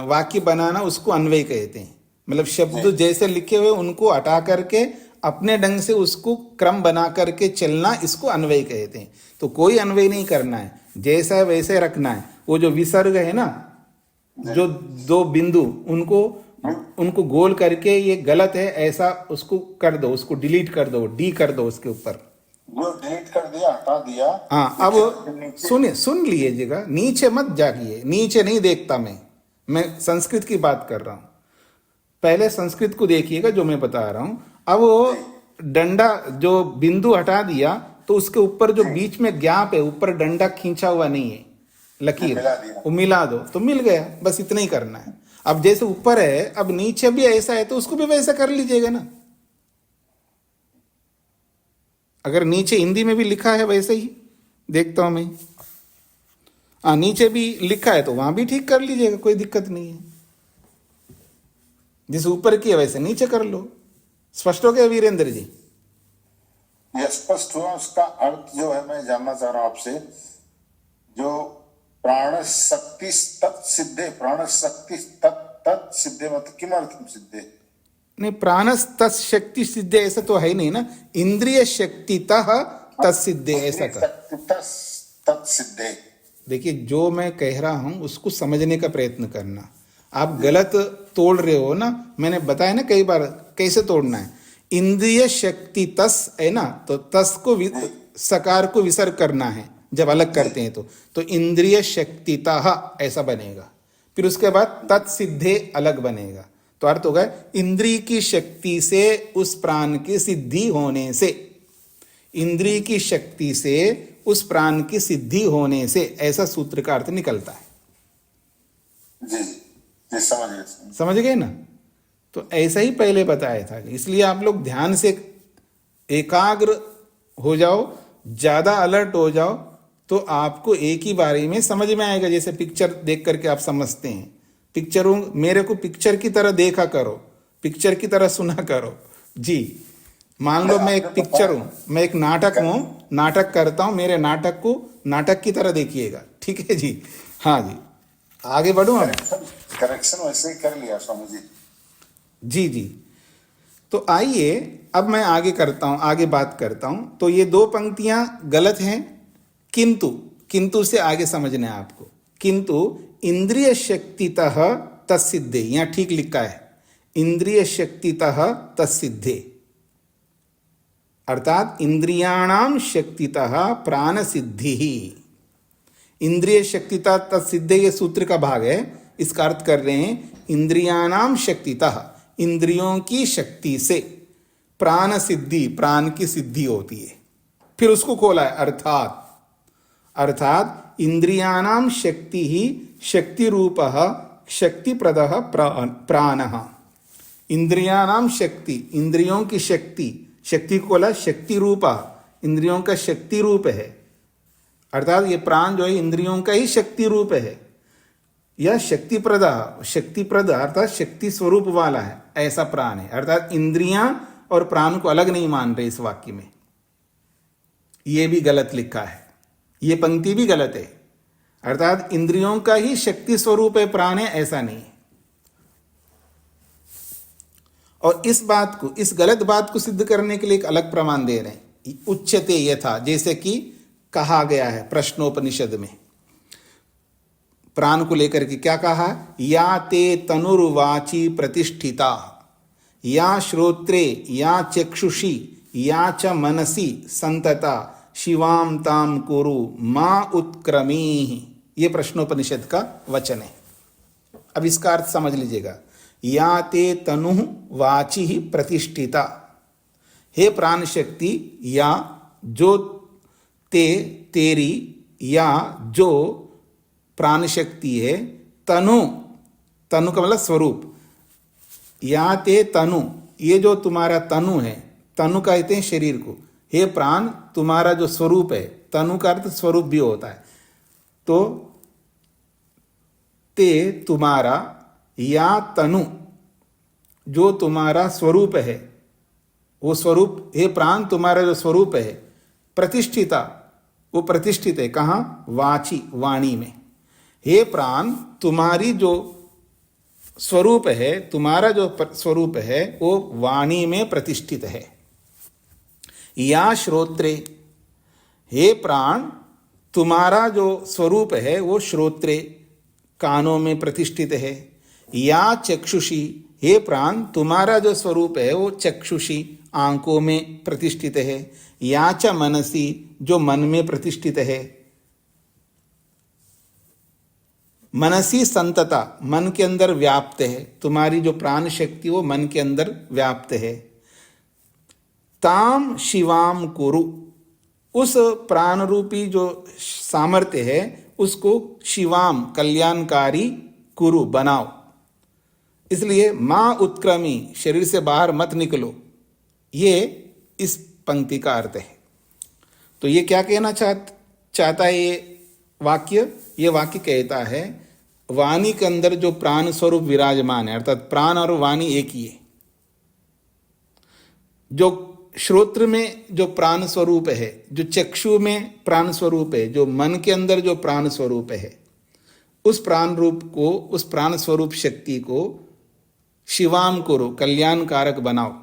वाक्य बनाना, उसको अन्वय कहते हैं। मतलब शब्द जैसे लिखे हुए उनको हटा करके अपने ढंग से उसको क्रम बना करके चलना, इसको अन्वय कहते हैं। तो कोई अन्वय नहीं करना है, जैसा है वैसे रखना है। वो जो विसर्ग है ना, जो दो बिंदु, उनको गोल करके ये गलत है ऐसा उसको कर दो, उसको डिलीट कर दो, डी कर दो उसके ऊपर। वो डिलीट कर दिया, हटा दिया। हाँ, अब सुन लीजिएगा, नीचे मत जागिए, नीचे नहीं देखता मैं संस्कृत की बात कर रहा हूं। पहले संस्कृत को देखिएगा जो मैं बता रहा हूं। अब वो डंडा जो बिंदु हटा दिया तो उसके ऊपर जो बीच में गैप है, ऊपर डंडा खींचा हुआ नहीं है, लकीर, वो मिला दो तो मिल गया। बस इतना ही करना है। अब जैसे ऊपर है, अब नीचे भी ऐसा है तो उसको भी वैसा कर लीजिएगा ना। अगर नीचे हिंदी में भी लिखा है वैसे ही, देखता हूं मैं, नीचे भी लिखा है तो वहां भी ठीक कर लीजिएगा, कोई दिक्कत नहीं है। जिस ऊपर की है वैसे नीचे कर लो। स्पष्ट हो गया वीरेंद्र जी? यह स्पष्ट हुआ। उसका अर्थ जो है मैं जानना चाह रहा हूं आपसे, जो प्राण शक्ति तत्सिद्धे, प्राण शक्ति तत्सिद्धे मतलब किमर्थम सिद्धे? नहीं, प्राणस तत्शक्ति सिद्धे ऐसा तो है ही नहीं ना। इंद्रिय शक्ति तत्सिद्धे ऐसा कर। तत्सिद्धे। देखिए, जो मैं कह रहा हूं उसको समझने का प्रयत्न करना। आप गलत तोड़ रहे हो ना, मैंने बताया ना कई बार कैसे तोड़ना है। इंद्रिय शक्ति तस है ना, तो तस को सकार को विसर्ग करना है जब अलग करते हैं तो इंद्रिय शक्तिता ऐसा बनेगा। फिर उसके बाद तत्सिद्धे अलग बनेगा। तो अर्थ होगा इंद्रिय की शक्ति से उस प्राण की सिद्धि होने से, इंद्रिय की शक्ति से उस प्राण की सिद्धि होने से, ऐसा सूत्र का अर्थ निकलता है। जी, समझ गए ना? तो ऐसा ही पहले बताया था। इसलिए आप लोग ध्यान से एकाग्र हो जाओ, ज्यादा अलर्ट हो जाओ, तो आपको एक ही बारी में समझ में आएगा। जैसे पिक्चर देख करके आप समझते हैं, पिक्चरों, मेरे को पिक्चर की तरह देखा करो, पिक्चर की तरह सुना करो। जी, मान लो मैं एक पिक्चर हूं, मैं एक नाटक हूं, नाटक करता हूं, मेरे नाटक को नाटक की तरह देखिएगा। ठीक है जी? हाँ जी, आगे बढ़ूं हम। करेक्शन वैसे ही कर लिया स्वामी जी। जी जी, तो आइए अब मैं आगे करता हूं, आगे बात करता हूं। तो ये दो पंक्तियां गलत हैं, किंतु से आगे समझना है आपको। किंतु इंद्रिय शक्तितः तत्सिद्धे, यहां ठीक लिखा है, इंद्रिय शक्तितः तत्सिद्धे, अर्थात इंद्रियाणाम शक्तितः प्राण सिद्धि। इंद्रिय शक्तितः तत्सिद्धे ये सूत्र का भाग है। इसका अर्थ कर रहे हैं इंद्रियाणाम शक्तितः, इंद्रियों की शक्ति से प्राण सिद्धि, प्राण की सिद्धि होती है। फिर उसको खोला है अर्थात इंद्रियाणाम शक्ति ही शक्ति रूपः शक्तिप्रदः प्राणः। इंद्रियाणाम शक्ति, इंद्रियों की शक्ति, शक्ति को बोला शक्ति रूपा, इंद्रियों का शक्ति रूप है। अर्थात ये प्राण जो है इंद्रियों का ही शक्ति रूप है। यह शक्तिप्रद अर्थात शक्ति स्वरूप वाला है, ऐसा प्राण है। अर्थात इंद्रियां और प्राण को अलग नहीं मान रहे इस वाक्य में। यह भी गलत लिखा है, यह पंक्ति भी गलत है। अर्थात इंद्रियों का ही शक्ति स्वरूप है प्राण है, ऐसा नहीं है। और इस बात को, इस गलत बात को सिद्ध करने के लिए एक अलग प्रमाण दे रहे हैं, उच्यते यथा, जैसे कि कहा गया है प्रश्नोपनिषद में। प्राण को लेकर के क्या कहा? या ते तनुर्वाची प्रतिष्ठिता, या श्रोत्रे, या चक्षुषी, या च मनसी संतता शिवाम ताम कुरु मां उत्क्रमी। ये प्रश्नोपनिषद का वचन है। अब इसका अर्थ समझ लीजिएगा। या ते तनु वाची ही प्रतिष्ठिता, हे प्राण शक्ति, या जो ते तेरी, या जो प्राण शक्ति है, तनु, तनु का मतलब स्वरूप, या ते तनु, ये जो तुम्हारा तनु है, तनु कहते हैं शरीर को, हे प्राण तुम्हारा जो स्वरूप है, तनु का अर्थ स्वरूप भी होता है, तो ते तुम्हारा, या तनु जो तुम्हारा स्वरूप है, वो स्वरूप, हे प्राण तुम्हारा जो स्वरूप है, प्रतिष्ठिता, वो प्रतिष्ठित है कहाँ? वाची, वाणी में। हे प्राण तुम्हारी जो स्वरूप है, तुम्हारा जो स्वरूप है वो वाणी में प्रतिष्ठित है। या श्रोत्रे, हे प्राण तुम्हारा जो स्वरूप है वो श्रोत्रे, कानों में प्रतिष्ठित है। या चक्षुषी, हे प्राण तुम्हारा जो स्वरूप है वो चक्षुषी, आंखों में प्रतिष्ठित है। या च मनसी, जो मन में प्रतिष्ठित है। मनसी संतता, मन के अंदर व्याप्त है, तुम्हारी जो प्राण शक्ति वो मन के अंदर व्याप्त है। ताम शिवाम कुरु, उस प्राण रूपी जो सामर्थ्य है उसको शिवाम, कल्याणकारी, कुरु, बनाओ। इसलिए मां उत्क्रमी, शरीर से बाहर मत निकलो, ये इस पंक्ति का अर्थ है। तो ये क्या कहना चाहता है ये वाक्य? ये वाक्य कहता है वाणी के अंदर जो प्राण स्वरूप विराजमान है, अर्थात प्राण और वाणी एक ही है। जो श्रोत्र में जो प्राण स्वरूप है, जो चक्षु में प्राण स्वरूप है, जो मन के अंदर जो प्राण स्वरूप है, उस प्राण रूप को, उस प्राण स्वरूप शक्ति को शिवाम करो, कल्याणकारक बनाओ।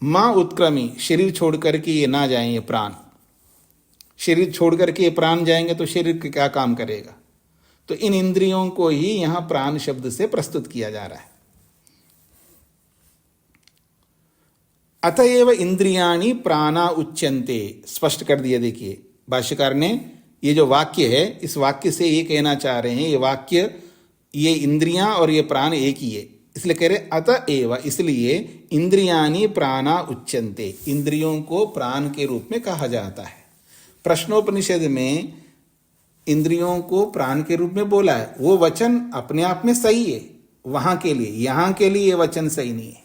मां उत्क्रमी, शरीर छोड़ करके ये ना जाएं, ये प्राण शरीर छोड़ करके ये प्राण जाएंगे तो शरीर का क्या काम करेगा? तो इन इंद्रियों को ही यहां प्राण शब्द से प्रस्तुत किया जा रहा है। अतएव इंद्रियाणि प्राणा उच्यन्ते, स्पष्ट कर दिया। देखिए भाष्यकार ने ये जो वाक्य है, इस वाक्य से ये कहना चाह रहे हैं, ये वाक्य, ये इंद्रियां और ये प्राण एक ही है, इसलिए कह रहे अतएव, इसलिए इंद्रियाणि प्राणा उच्यन्ते, इंद्रियों को प्राण के रूप में कहा जाता है। प्रश्नोपनिषद में इंद्रियों को प्राण के रूप में बोला है, वो वचन अपने आप में सही है वहां के लिए, यहां के लिए ये वचन सही नहीं है।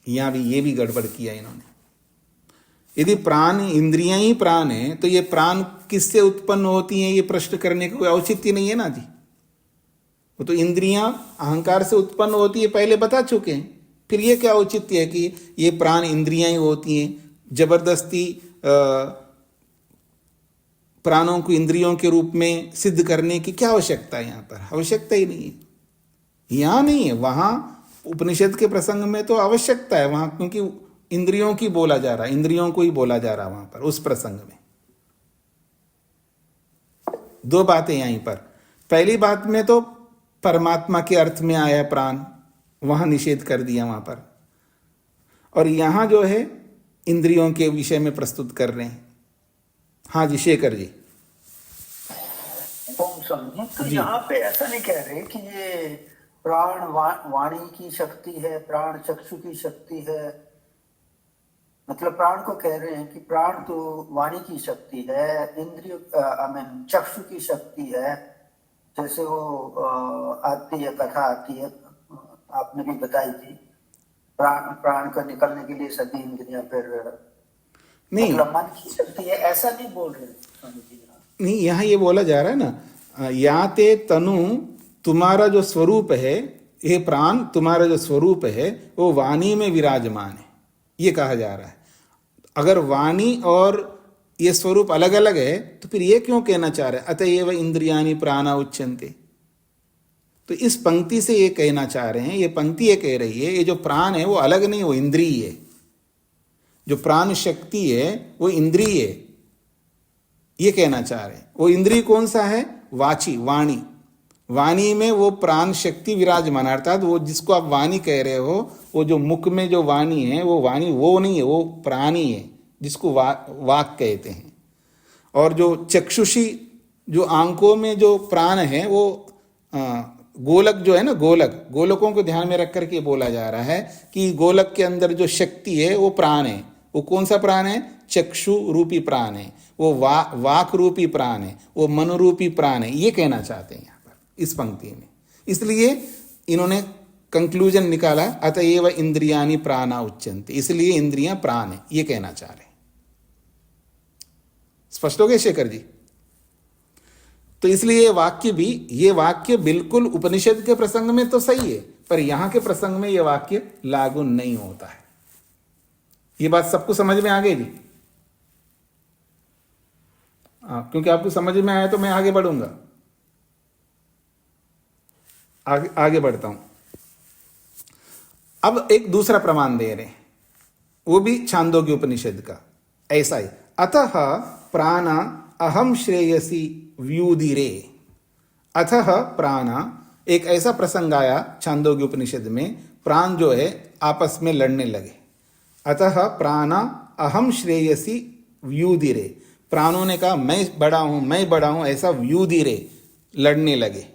यहां भी ये भी गड़बड़ किया इन्होंने। यदि प्राण, इंद्रियां ही प्राण है, तो ये प्राण किससे उत्पन्न होती हैं, ये प्रश्न करने का कोई औचित्य नहीं है ना जी। वो तो इंद्रियां अहंकार से उत्पन्न होती है, पहले बता चुके हैं। फिर ये क्या औचित्य है कि ये प्राण इंद्रियां ही होती हैं? जबरदस्ती प्राणों को इंद्रियों के रूप में सिद्ध करने की क्या आवश्यकता है? यहाँ पर आवश्यकता ही नहीं है। यहाँ नहीं है, वहाँ उपनिषद के प्रसंग में तो आवश्यकता है वहाँ, क्योंकि इंद्रियों की बोला जा रहा है, इंद्रियों को ही बोला जा रहा है वहाँ पर उस प्रसंग में। दो बातें यहीं पर। पहली बात में तो परमात्मा के अर्थ में आया प्राण, वहाँ निषेध कर दिया वहाँ पर, और यहाँ जो है इंद्रियों के विषय में प्रस्तुत कर रहे हैं। हाँ जी शेखर जी। ओम स्वामी, तो यहाँ पे ऐसा नहीं कह रहे कि ये प्राण वाणी की शक्ति है, प्राण चक्षु की शक्ति है। मतलब प्राण को कह रहे हैं कि प्राण तो वाणी की शक्ति है, इंद्रिय चक्षु की शक्ति है। जैसे वो आती है, कथा आती है, आपने भी बताई थी, प्राण को निकलने के लिए सभी इंद्रियां, फिर नहीं, मतलब मन की शक्ति है, ऐसा नहीं बोल रहे स्वामी जी। नहीं, यहाँ ये बोला जा रहा है ना, या ते तनु, तुम्हारा जो स्वरूप है, ये प्राण तुम्हारा जो स्वरूप है वो वाणी में विराजमान है, ये कहा जा रहा है। अगर वाणी और ये स्वरूप अलग अलग है तो फिर ये क्यों कहना चाह रहे हैं अतएव इंद्रियाणि प्राणा उच्यन्ते? तो इस पंक्ति से ये कहना चाह रहे हैं, ये पंक्ति ये कह रही है, ये जो प्राण है वो अलग नहीं, वो इंद्रिय है। जो प्राण शक्ति है वो इंद्रिय है, ये कहना चाह रहे हैं। वो इंद्रिय कौन सा है? वाची, वाणी। वाणी में वो प्राण शक्ति विराजमान, अर्थात वो जिसको आप वाणी कह रहे हो, वो जो मुख में जो वाणी है वो वाणी वो नहीं है, वो प्राणी है, जिसको वाक कहते हैं। और जो चक्षुषी जो आंकों में जो प्राण है वो गोलक जो है ना, गोलकों को ध्यान में रख करके बोला जा रहा है कि गोलक के अंदर जो शक्ति है वो प्राण है। वो कौन सा प्राण है? चक्षु रूपी प्राण है, वो वाक रूपी प्राण है, वो मनोरूपी प्राण है, ये कहना चाहते हैं यहाँ पर इस पंक्ति में। इसलिए इन्होंने कंक्लूजन निकाला, अतएव इंद्रियाणि प्राणा उच्यन्ते, इसलिए इंद्रियां प्राण है, ये कहना चाह रहे हैं। स्पष्ट हो गया शेखर जी? तो इसलिए ये वाक्य बिल्कुल उपनिषद के प्रसंग में तो सही है, पर यहां के प्रसंग में ये वाक्य लागू नहीं होता है। ये बात सबको समझ में आ गई जी? क्योंकि आपको समझ में आया तो मैं आगे बढ़ूंगा, आगे बढ़ता हूं। अब एक दूसरा प्रमाण दे रहे हैं, वो भी छांदोग्य उपनिषद का, ऐसा ही। अतः प्राण अहम श्रेयसी व्यूधिरे। अतः प्राण, एक ऐसा प्रसंग आया छांदोग्य उपनिषद में, प्राण जो है आपस में लड़ने लगे। अतः प्राण अहम श्रेयसी व्यूधिरे, प्राणों ने कहा मैं बड़ा हूं, ऐसा व्यूधिरे, लड़ने लगे।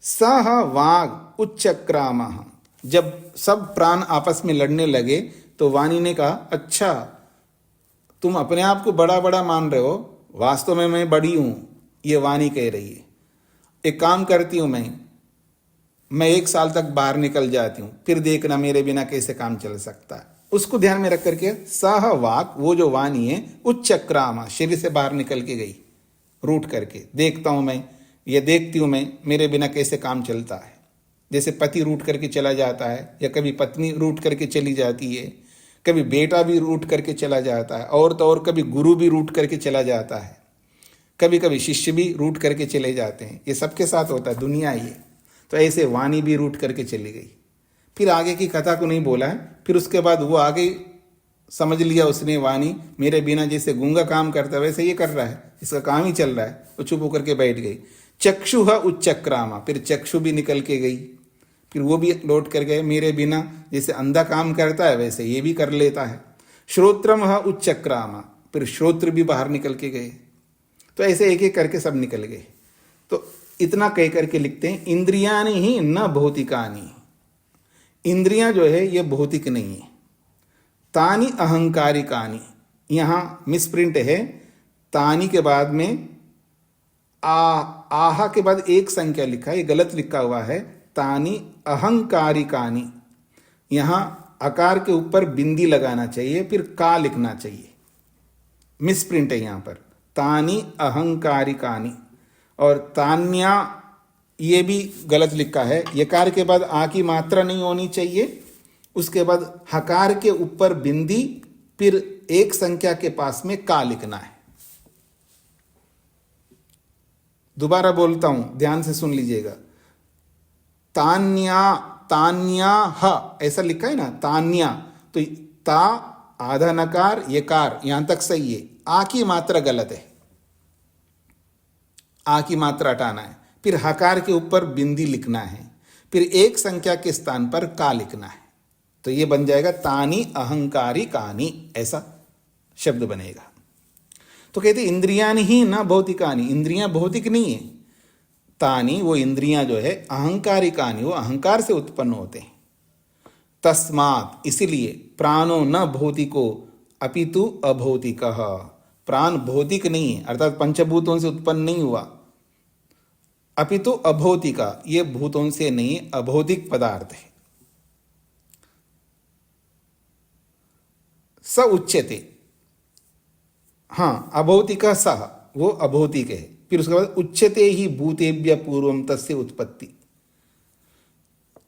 सह वाग उच्चक्राम, जब सब प्राण आपस में लड़ने लगे तो वाणी ने कहा, अच्छा तुम अपने आप को बड़ा बड़ा मान रहे हो, वास्तव में मैं बड़ी हूं, ये वाणी कह रही है। एक काम करती हूं, मैं 1 साल तक बाहर निकल जाती हूं, फिर देखना मेरे बिना कैसे काम चल सकता है। उसको ध्यान में रख करके सह वाक, वो जो वाणी है, उच्चक्राम, शरीर से बाहर निकल के गई, रूठ करके। देखता हूं मैं, ये देखती हूं मैं, मेरे बिना कैसे काम चलता है। जैसे पति रूठ करके चला जाता है, या कभी पत्नी रूठ करके चली जाती है, कभी बेटा भी रूठ करके चला जाता है, और तो और कभी गुरु भी रूठ करके चला जाता है, कभी कभी शिष्य भी रूठ करके चले जाते हैं। ये सबके साथ होता है, दुनिया ये। तो ऐसे वाणी भी रूठ करके चली गई। फिर आगे की कथा को नहीं बोला है, फिर उसके बाद वो आगे समझ लिया उसने, वाणी मेरे बिना जैसे गूंगा काम करता है वैसे ये कर रहा है, इसका काम ही चल रहा है। वो चुप होकर के बैठ गई। चक्षु उच्चक्रामा, फिर चक्षु भी निकल के गई, फिर वो भी लौट कर गए, मेरे बिना जैसे अंधा काम करता है वैसे ये भी कर लेता है। श्रोत्रम उच्चक्रामा, फिर श्रोत्र भी बाहर निकल के गए। तो ऐसे एक एक करके सब निकल गए। तो इतना कह करके लिखते हैं, इंद्रियानि ही न भौतिकानि, इंद्रियां जो है ये भौतिक नहीं है। तानि अहंकारिकानि, यहां मिसप्रिंट है, तानि के बाद में आहा के बाद एक संख्या लिखा है, ये गलत लिखा हुआ है। तानि अहंकारिकानि, यहां अकार के ऊपर बिंदी लगाना चाहिए, फिर का लिखना चाहिए, मिसप्रिंट है यहां पर। तानि अहंकारिकानि, और तान्या ये भी गलत लिखा है, यकार के बाद आ की मात्रा नहीं होनी चाहिए, उसके बाद हकार के ऊपर बिंदी, फिर एक संख्या के पास में का लिखना है। दोबारा बोलता हूं, ध्यान से सुन लीजिएगा। तान्या ह ऐसा लिखा है ना, तान्या, तो ता आधा नकार यकार यहां तक सही है, आ की मात्रा गलत है, आ की मात्रा हटाना है, फिर हकार के ऊपर बिंदी लिखना है, फिर एक संख्या के स्थान पर का लिखना है। तो ये बन जाएगा तानि अहंकारी कानि, ऐसा शब्द बनेगा। तो कहते इंद्रियानि ही न भौतिकानि, इंद्रियां भौतिक नहीं है। तानि, वो इंद्रियां जो है, अहंकारिकानि, वो अहंकार से उत्पन्न होते हैं। तस्मात्, इसीलिए प्राणो न भौतिको अपितु अभौतिकः, प्राण भौतिक नहीं है, अर्थात पंचभूतों से उत्पन्न नहीं हुआ। अपितु अभौतिका, ये भूतों से नहीं, अभौतिक पदार्थ है। स उच्यते, हाँ, अभौतिक सह, वो अभौतिक है। फिर उसके बाद उच्यते ही भूतेभ्य पूर्वम तस्य उत्पत्ति,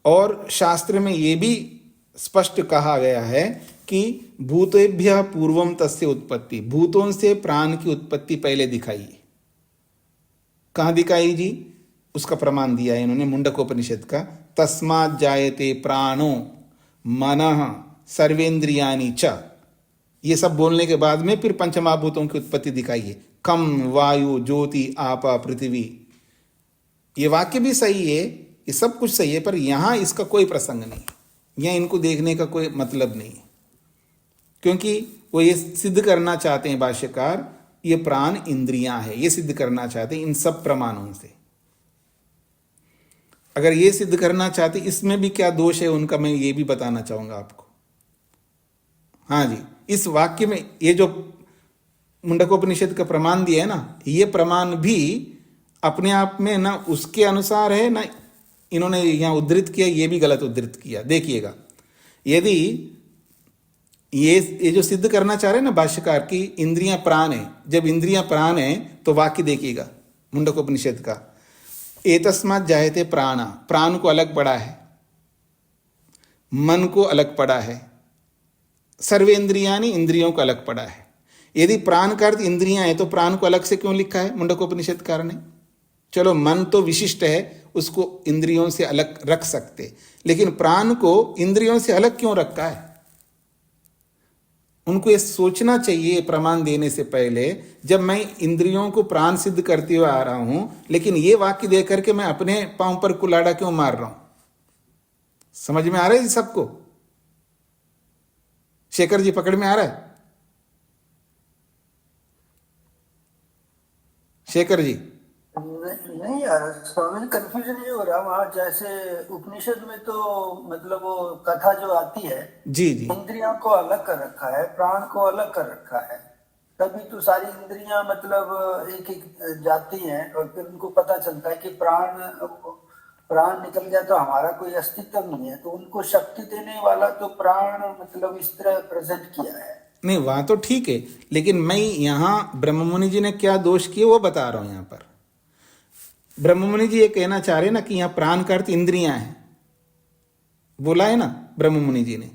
और शास्त्र में ये भी स्पष्ट कहा गया है कि भूतेभ्य पूर्वम तस्य उत्पत्ति, भूतों से प्राण की उत्पत्ति पहले दिखाई। कहाँ दिखाई जी? उसका प्रमाण दिया है इन्होंने मुंडकोपनिषद का। तस्मात् जायते प्राणो मनः सर्वेंद्रियाणि च, ये सब बोलने के बाद में फिर पंचमहाभूतों की उत्पत्ति दिखाई है। खम, वायु, ज्योति, आपा, पृथ्वी। ये वाक्य भी सही है, ये सब कुछ सही है, पर यहां इसका कोई प्रसंग नहीं, यहां इनको देखने का कोई मतलब नहीं, क्योंकि वो ये सिद्ध करना चाहते हैं भाष्यकार ये प्राण इंद्रियां है, ये सिद्ध करना चाहते इन सब प्रमाणों से। अगर ये सिद्ध करना चाहते इसमें भी क्या दोष है उनका, मैं ये भी बताना चाहूंगा आपको। हाँ जी, इस वाक्य में ये जो मुंडकोपनिषद का प्रमाण दिया है ना, ये प्रमाण भी अपने आप में ना उसके अनुसार है ना इन्होंने यहां उद्धृत किया, ये भी गलत उद्धृत किया। देखिएगा, यदि ये जो सिद्ध करना चाह रहे हैं ना भाष्यकार की इंद्रियां प्राण है, जब इंद्रियां प्राण है तो वाक्य देखिएगा मुंडकोपनिषद का, एतस्मात् जायते प्राणा, प्राण को अलग पड़ा है, मन को अलग पड़ा है, सर्वेंद्रियानि इंद्रियों को अलग पड़ा है। यदि प्राण का अर्थ इंद्रियां है तो प्राण को अलग से क्यों लिखा है मुंडकोपनिषद कार ने? चलो मन तो विशिष्ट है, उसको इंद्रियों से अलग रख सकते, लेकिन प्राण को इंद्रियों से अलग क्यों रखा है? उनको ये सोचना चाहिए प्रमाण देने से पहले, जब मैं इंद्रियों को प्राण सिद्ध करते हुए आ रहा हूं, लेकिन ये वाक्य दे करके मैं अपने पांव पर कुलाड़ा क्यों मार रहा हूं? समझ में आ रहा है जी सबको? शेखर जी पकड़ में आ रहा है? शेखर जी नहीं यार, स्वामी कंफ्यूजन ये हो रहा वहाँ, जैसे उपनिषद में तो मतलब वो कथा जो आती है, जी जी इंद्रियों को अलग कर रखा है, प्राण को अलग कर रखा है, तभी तो सारी इंद्रियां मतलब एक एक जाती हैं, और फिर उनको पता चलता है कि प्राण निकल गया तो हमारा कोई अस्तित्व नहीं है, तो उनको शक्ति देने वाला तो प्राण मतलब इस तरह प्रेजेंट किया है। नहीं, वहां तो ठीक है, लेकिन मैं यहां ब्रह्ममुनि जी ने क्या दोष किए वो बता रहा हूं। यहां पर ब्रह्ममुनि जी ये कहना चाह रहे हैं ना कि यहां प्राण का अर्थ इंद्रियां हैं, बोला है ना ब्रह्ममुनि जी ने।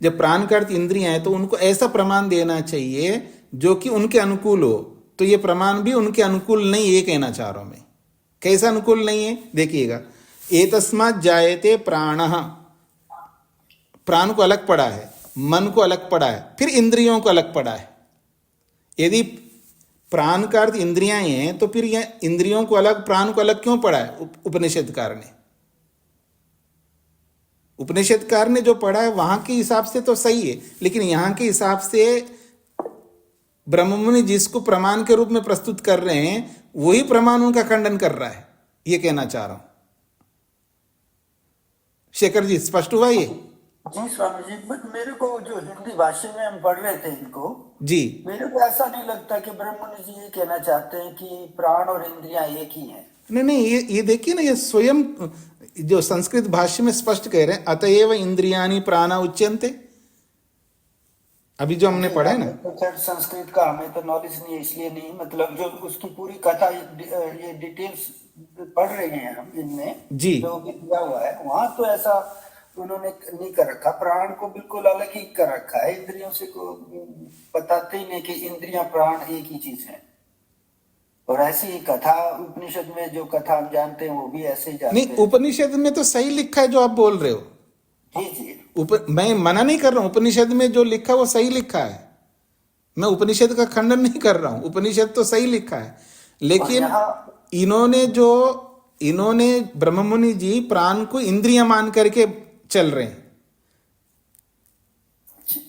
जब प्राण का अर्थ इंद्रियां हैं तो उनको ऐसा प्रमाण देना चाहिए जो कि उनके अनुकूल हो, तो ये प्रमाण भी उनके अनुकूल नहीं, ये कहना चाह रहा हूं मैं। कैसा अनुकूल नहीं है? देखिएगा, एतस्मात् जायते प्राणः, प्राण को अलग पड़ा है, मन को अलग पड़ा है, फिर इंद्रियों को अलग पड़ा है। यदि प्राण का अर्थ इंद्रियां हैं तो फिर यह इंद्रियों को अलग, प्राण को अलग क्यों पड़ा है उपनिषदकार ने? उपनिषदकार ने जो पढ़ा है वहां के हिसाब से तो सही है, लेकिन यहां के हिसाब से ब्रह्ममुनि जिसको प्रमाण के रूप में प्रस्तुत कर रहे हैं वही प्रमाण उनका खंडन कर रहा है, ये कहना चाह रहा हूं। शेखर जी स्पष्ट हुआ ये? जी स्वामी जी, बट मेरे को जो हिंदी भाषा में हम पढ़ रहे थे इनको जी, मेरे को ऐसा नहीं लगता कि ब्रह्ममुनि जी ये कहना चाहते हैं कि प्राण और इंद्रियां एक ही हैं। नहीं, ये देखिए ना, ये स्वयं जो संस्कृत भाष्य में स्पष्ट कह रहे हैं, अतएव इंद्रियाणि प्राणा उच्यन्ते। अभी जो हमने पढ़ा है ना, तो खैर संस्कृत का हमें तो नॉलेज नहीं है, इसलिए नहीं, मतलब जो उसकी पूरी कथा ये डिटेल्स पढ़ रहे हैं हम इनमें जी, जो भी दिया हुआ है, वहां तो ऐसा उन्होंने नहीं कर रखा, प्राण को बिल्कुल अलग ही कर रखा है, इंद्रियों से को बताते ही नहीं कि इंद्रियां प्राण एक ही चीज है। और ऐसी ही कथा उपनिषद में जो कथा हम जानते हैं वो भी ऐसे ही जानते नहीं, उपनिषद में तो सही लिखा है जो आप बोल रहे हो। जी जी, मैं मना नहीं कर रहा हूं, उपनिषद में जो लिखा है वो सही लिखा है, मैं उपनिषद का खंडन नहीं कर रहा हूं, उपनिषद तो सही लिखा है, लेकिन इन्होंने ब्रह्ममुनि जी प्राण को इंद्रिय मान करके चल रहे हैं।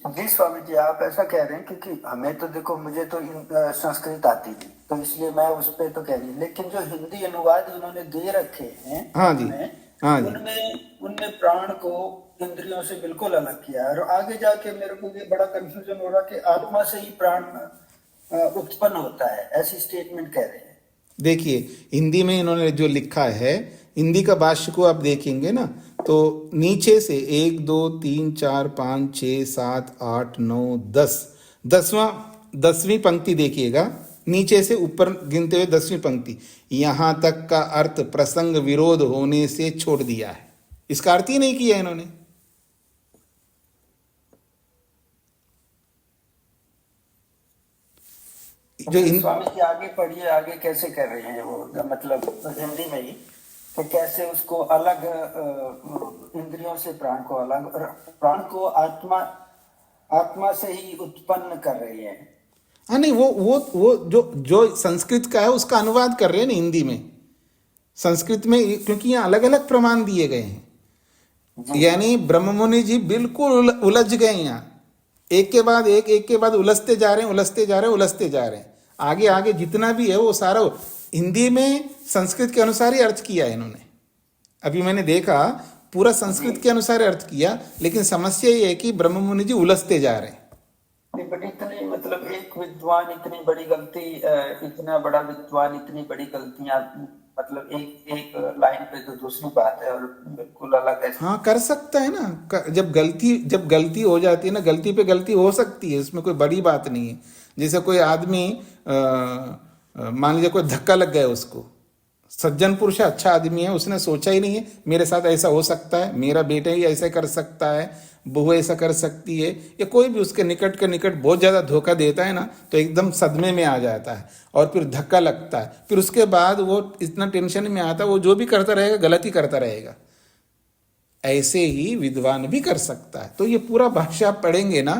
जी स्वामी जी, आप ऐसा कह रहे हैं क्योंकि हमें तो देखो, मुझे तो संस्कृत आती थी तो इसलिए मैं उस पर तो कह रही हूँ, लेकिन जो हिंदी अनुवाद उन्होंने दे रखे हैं, हाँ जी, हाँ जी, उनमें प्राण को इंद्रियों से बिल्कुल अलग किया है। और आगे जाके मेरे को ये बड़ा कंफ्यूजन हो रहा कि आत्मा से ही प्राण उत्पन्न होता है, ऐसी स्टेटमेंट कह रहे हैं। देखिए हिंदी में इन्होंने जो लिखा है, हिंदी का भाष्य को आप देखेंगे ना तो नीचे से 1 2 3 4 5 6 7 8 9 10 10वीं पंक्ति देखिएगा, नीचे से ऊपर गिनते हुए 10वीं पंक्ति, यहां तक का अर्थ प्रसंग विरोध होने से छोड़ दिया है। इसका अर्थ ही नहीं किया इन्होंने। जो स्वामी जी आगे पढ़िए, आगे कैसे कर रहे हैं वो, मतलब हिंदी में ही, तो कैसे उसको अलग इंद्रियों से प्राण को अलग, और प्राण को आत्मा से ही उत्पन्न कर रहे हैं। हाँ नहीं, वो जो संस्कृत का है उसका अनुवाद कर रहे हैं ना हिंदी में, संस्कृत में, क्योंकि यहाँ अलग अलग प्रमाण दिए गए हैं, यानी ब्रह्ममुनि जी बिल्कुल उलझ गए यहाँ, एक के बाद एक के बाद उलझते जा रहे हैं। आगे आगे जितना भी है वो सारा हिंदी में संस्कृत के अनुसार ही अर्थ किया है इन्होंने। अभी मैंने देखा पूरा संस्कृत के अनुसार अर्थ किया, लेकिन समस्या ये है कि ब्रह्म मुनि जी उलझते जा रहे हैं। नहीं, बट इतनी मतलब एक विद्वान इतनी बड़ी गलती, इतना बड़ा विद्वान इतनी बड़ी गलतियां, मतलब एक लाइन पे तो दूसरी बात है और बिल्कुल अलग है। हाँ कर सकता है ना, जब गलती हो जाती है ना, गलती पे गलती हो सकती है, उसमें कोई बड़ी बात नहीं है। जैसे कोई आदमी मान लीजिए कोई धक्का लग गया उसको, सज्जन पुरुष है, अच्छा आदमी है, उसने सोचा ही नहीं है मेरे साथ ऐसा हो सकता है, मेरा बेटा ही ऐसा कर सकता है, बहू ऐसा कर सकती है, या कोई भी उसके निकट के निकट बहुत ज़्यादा धोखा देता है ना, तो एकदम सदमे में आ जाता है और फिर धक्का लगता है, फिर उसके बाद वो इतना टेंशन में आता है, वो जो भी करता रहेगा गलत ही करता रहेगा। ऐसे ही विद्वान भी कर सकता है। तो ये पूरा भाष्य आप पढ़ेंगे ना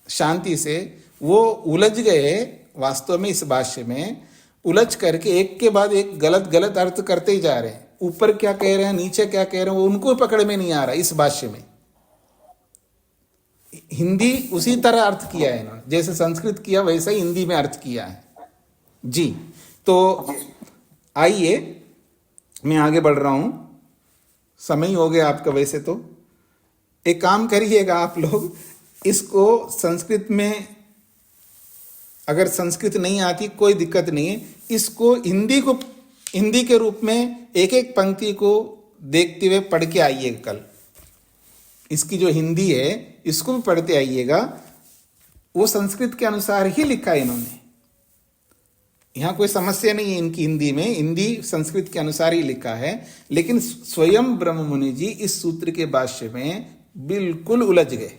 शांति से, वो उलझ गए वास्तव में, इस भाष्य में उलझ करके एक के बाद एक गलत गलत अर्थ करते ही जा रहे हैं। ऊपर क्या कह रहे हैं, नीचे क्या कह रहे हैं, वो उनको पकड़ में नहीं आ रहा। इस भाष्य में हिंदी उसी तरह अर्थ किया है इन्होंने, जैसे संस्कृत किया वैसा ही हिंदी में अर्थ किया है जी। तो आइए मैं आगे बढ़ रहा हूं, समय ही हो गया आपका। वैसे तो एक काम करिएगा आप लोग, इसको संस्कृत में, अगर संस्कृत नहीं आती कोई दिक्कत नहीं है, इसको हिंदी के रूप में एक एक पंक्ति को देखते हुए पढ़ के आइएगा कल। इसकी जो हिंदी है इसको भी पढ़ते आइएगा, वो संस्कृत के अनुसार ही लिखा है इन्होंने, यहाँ कोई समस्या नहीं है इनकी हिंदी में, हिंदी संस्कृत के अनुसार ही लिखा है। लेकिन स्वयं ब्रह्म मुनि जी इस सूत्र के भाष्य में बिल्कुल उलझ गए।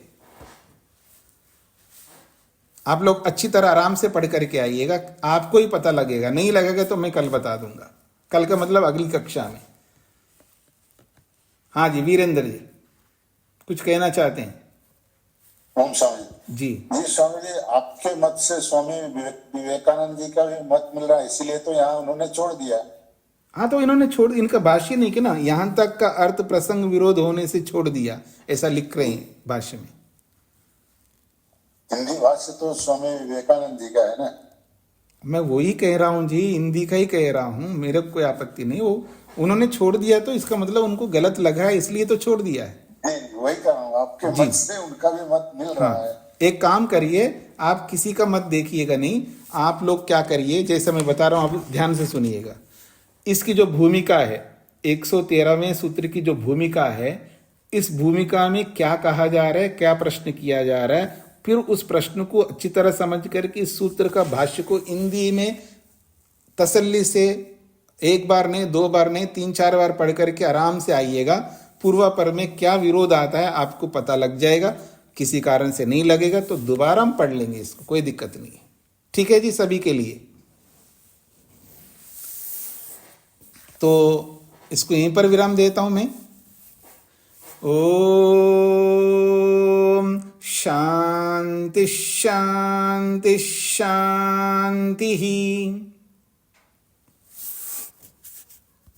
आप लोग अच्छी तरह आराम से पढ़ करके आइएगा, आपको ही पता लगेगा, नहीं लगेगा तो मैं कल बता दूंगा, कल का मतलब अगली कक्षा में। हाँ जी वीरेंद्र जी कुछ कहना चाहते हैं? ओम स्वामी जी जी। स्वामी जी आपके मत से स्वामी विवेकानंद जी का भी मत मिल रहा है, इसीलिए तो यहाँ उन्होंने छोड़ दिया। हाँ तो इन्होंने छोड़, इनका भाष्य नहीं कि ना, यहां तक का अर्थ प्रसंग विरोध होने से छोड़ दिया, ऐसा लिख रहे हैं भाष्य में। हिंदी भाष्य तो स्वामी विवेकानंद जी का है ना। मैं वही कह रहा हूँ जी, हिंदी का ही कह रहा हूँ, मेरे को कोई आपत्ति नहीं। वो उन्होंने छोड़ दिया तो इसका मतलब उनको गलत लगा है, इसलिए तो छोड़ दिया है। नहीं वही कह रहा हूँ, आपके मत से उनका भी मत मिल रहा है। एक काम करिए, आप किसी का मत देखिएगा नहीं, आप लोग क्या करिए, जैसे मैं बता रहा हूँ आप ध्यान से सुनिएगा। इसकी जो भूमिका है, 113वें सूत्र की जो भूमिका है, इस भूमिका में क्या कहा जा रहा है, क्या प्रश्न किया जा रहा है, फिर उस प्रश्न को अच्छी तरह समझ करके इस सूत्र का भाष्य को हिंदी में तसल्ली से एक बार नहीं, दो बार नहीं, 3-4 बार पढ़ करके आराम से आइएगा। पूर्वापर में क्या विरोध आता है आपको पता लग जाएगा। किसी कारण से नहीं लगेगा तो दोबारा हम पढ़ लेंगे, इसको कोई दिक्कत नहीं है। ठीक है जी सभी के लिए। तो इसको यहीं पर विराम देता हूं मैं। ओम शांति शांति शांति।